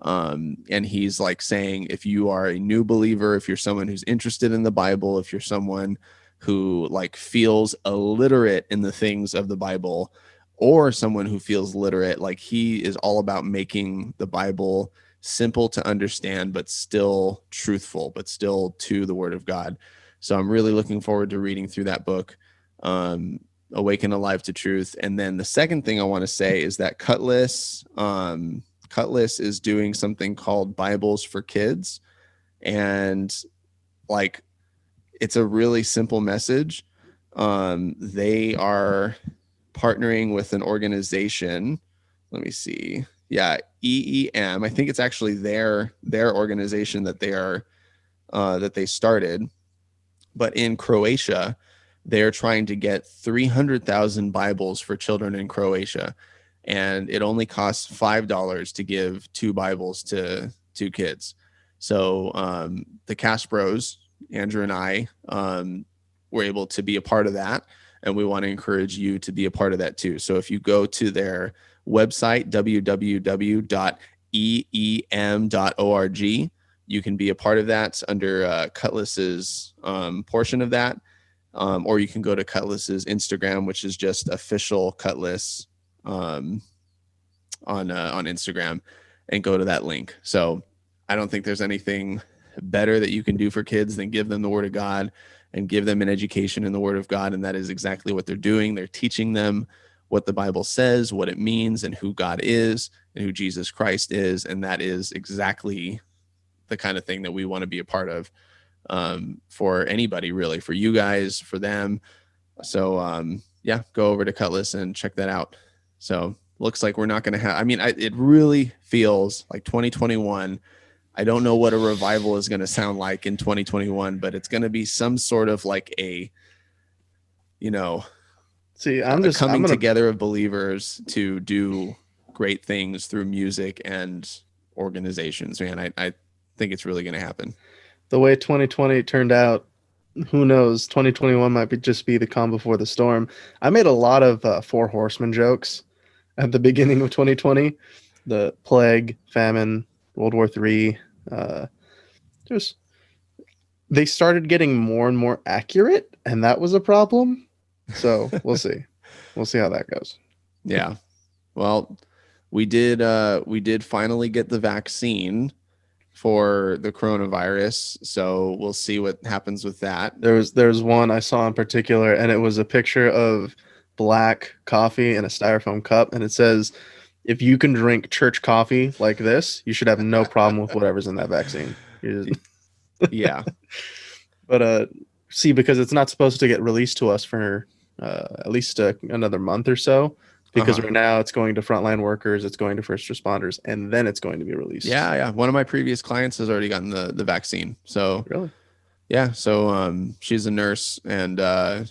[SPEAKER 2] And he's like saying, if you are a new believer, if you're someone who's interested in the Bible, if you're someone who like feels illiterate in the things of the Bible, or someone who feels literate, like he is all about making the Bible simple to understand, but still truthful, but still to the Word of God. So I'm really looking forward to reading through that book. Awaken Alive to Truth. And then the second thing I want to say is that Cutlass is doing something called Bibles for Kids. And like, it's a really simple message. They are partnering with an organization. Let me see. Yeah, EEM. I think it's actually their organization that they started. But in Croatia, they're trying to get 300,000 Bibles for children in Croatia. And it only costs $5 to give 2 Bibles to 2 kids. So the Cast Bros, Andrew and I, were able to be a part of that. And we want to encourage you to be a part of that too. So if you go to their website, www.eem.org, you can be a part of that under Cutlass's portion of that. Or you can go to Cutlass's Instagram, which is just official Cutlass on Instagram, and go to that link. So I don't think there's anything better that you can do for kids than give them the Word of God and give them an education in the Word of God. And that is exactly what they're doing. They're teaching them what the Bible says, what it means, and who God is and who Jesus Christ is. And that is exactly the kind of thing that we want to be a part of, for anybody, really, for you guys, for them. So yeah, go over to Cutlass and check that out. So looks like we're not going to have, I mean, it really feels like 2021. I don't know what a revival is going to sound like in 2021, but it's going to be some sort of like a, coming together of believers to do great things through music and organizations. Man, I think it's really going to happen.
[SPEAKER 1] The way 2020 turned out, who knows? 2021 might just be the calm before the storm. I made a lot of Four Horsemen jokes at the beginning of 2020. The plague, famine, World War III. They started getting more and more accurate, and that was a problem. So we'll see. We'll see how that goes.
[SPEAKER 2] Yeah. Well, we did finally get the vaccine for the coronavirus, so we'll see what happens with that.
[SPEAKER 1] There's one I saw in particular, and it was a picture of black coffee in a styrofoam cup, and it says, if you can drink church coffee like this, you should have no problem with whatever's in that vaccine.
[SPEAKER 2] Yeah.
[SPEAKER 1] But see, because it's not supposed to get released to us for at least another month or so, because right now it's going to frontline workers, it's going to first responders, and then it's going to be released.
[SPEAKER 2] Yeah. One of my previous clients has already gotten the vaccine. So
[SPEAKER 1] really?
[SPEAKER 2] Yeah. So she's a nurse, and so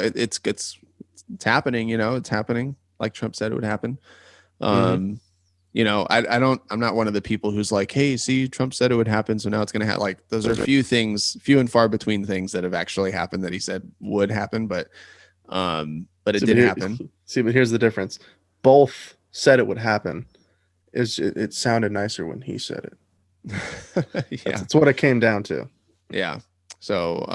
[SPEAKER 2] it's happening, it's happening like Trump said it would happen. I'm not one of the people who's like, hey, see, Trump said it would happen, so now it's going to happen. Like, those are few and far between things that have actually happened that he said would happen, but it did happen.
[SPEAKER 1] See, but here's the difference. Both said it would happen. It sounded nicer when he said it. Yeah. That's what it came down to.
[SPEAKER 2] Yeah. So,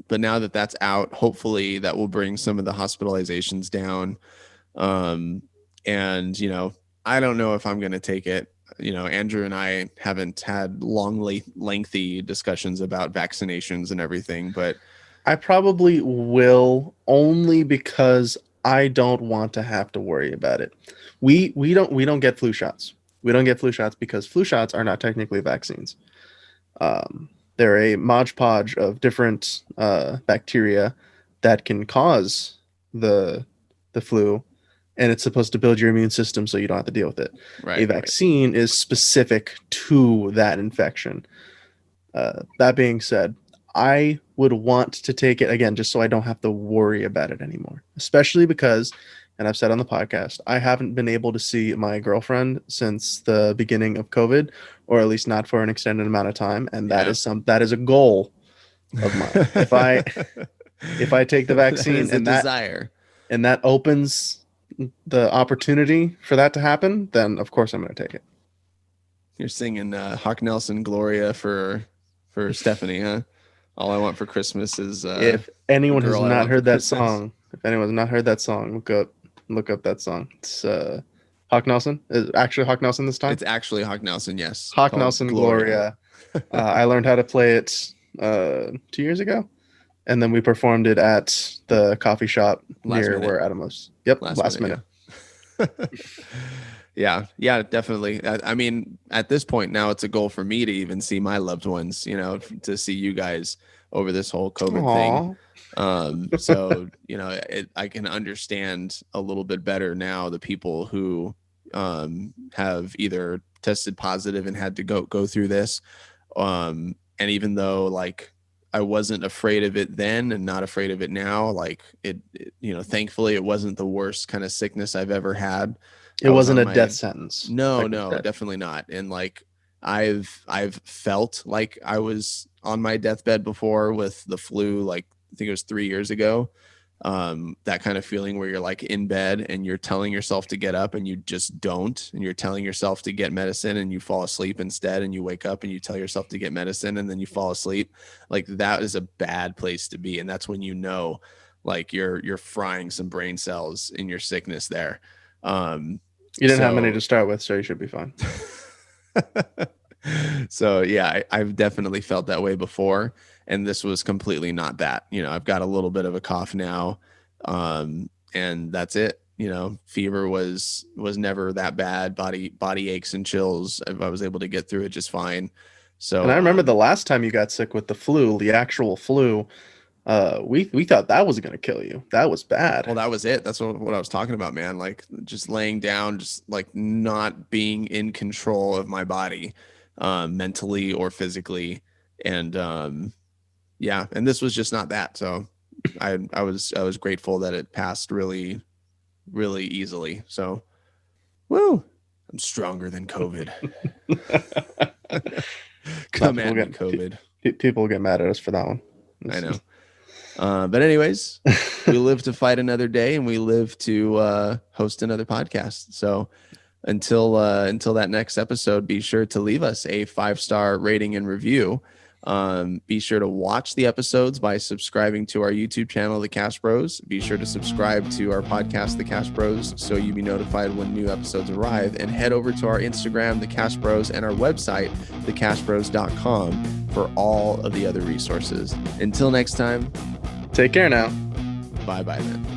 [SPEAKER 2] but now that that's out, hopefully that will bring some of the hospitalizations down. And, I don't know if I'm going to take it. Andrew and I haven't had lengthy discussions about vaccinations and everything, but
[SPEAKER 1] I probably will, only because I don't want to have to worry about it. We don't get flu shots. We don't get flu shots because flu shots are not technically vaccines. They're a Mod Podge of different bacteria that can cause the flu, and it's supposed to build your immune system so you don't have to deal with it.
[SPEAKER 2] Right,
[SPEAKER 1] a vaccine is specific to that infection. That being said, I would want to take it again just so I don't have to worry about it anymore, especially because, and I've said on the podcast, I haven't been able to see my girlfriend since the beginning of COVID, or at least not for an extended amount of time, and that is a goal of mine. If I take the vaccine and that opens the opportunity for that to happen, then of course I'm going to take it.
[SPEAKER 2] You're singing Hawk Nelson Gloria for Stephanie, huh? All I want for Christmas is
[SPEAKER 1] if anyone has not heard that song, look up that song. It's Hawk Nelson. Is it actually Hawk Nelson this time?
[SPEAKER 2] It's actually Hawk Nelson, yes.
[SPEAKER 1] Hawk Nelson Gloria. I learned how to play it 2 years ago, And then we performed it at the coffee shop
[SPEAKER 2] Last
[SPEAKER 1] near
[SPEAKER 2] minute.
[SPEAKER 1] where Adam was. Yep, last minute.
[SPEAKER 2] Yeah, definitely. I mean, at this point now, it's a goal for me to even see my loved ones, you know, to see you guys over this whole COVID thing. So, you know, I can understand a little bit better now the people who have either tested positive and had to go through this. And even though like I wasn't afraid of it then and not afraid of it now, like it you know, thankfully it wasn't the worst kind of sickness I've ever had.
[SPEAKER 1] It wasn't a death sentence.
[SPEAKER 2] No, definitely not. And like I've felt like I was on my deathbed before with the flu, like I think it was 3 years ago. That kind of feeling where you're like in bed and you're telling yourself to get up and you just don't, and you're telling yourself to get medicine and you fall asleep instead, and you wake up and you tell yourself to get medicine and then you fall asleep. Like that is a bad place to be. And that's when you know, like you're frying some brain cells in your sickness there.
[SPEAKER 1] You didn't have many to start with, so you should be fine.
[SPEAKER 2] So yeah, I've definitely felt that way before, and this was completely not that. You know, I've got a little bit of a cough now, and that's it. You know, fever was never that bad. Body aches and chills, I was able to get through it just fine. So,
[SPEAKER 1] and I remember the last time you got sick with the flu, the actual flu. We thought that was going to kill you. That was bad.
[SPEAKER 2] Well, that was it. That's what I was talking about, man. Like just laying down, just like not being in control of my body, mentally or physically. And, yeah, and this was just not that. So I was grateful that it passed really, really easily. So, woo, I'm stronger than COVID. Come at me, COVID.
[SPEAKER 1] People get mad at us for that one.
[SPEAKER 2] I know. But anyways, we live to fight another day, and we live to host another podcast. So until that next episode, be sure to leave us a 5-star rating and review. Be sure to watch the episodes by subscribing to our YouTube channel, The Cash Bros. Be sure to subscribe to our podcast, The Cash Bros, so you'll be notified when new episodes arrive. And head over to our Instagram, The Cash Bros, and our website, thecashbros.com, for all of the other resources. Until next time,
[SPEAKER 1] take care now.
[SPEAKER 2] Bye-bye then.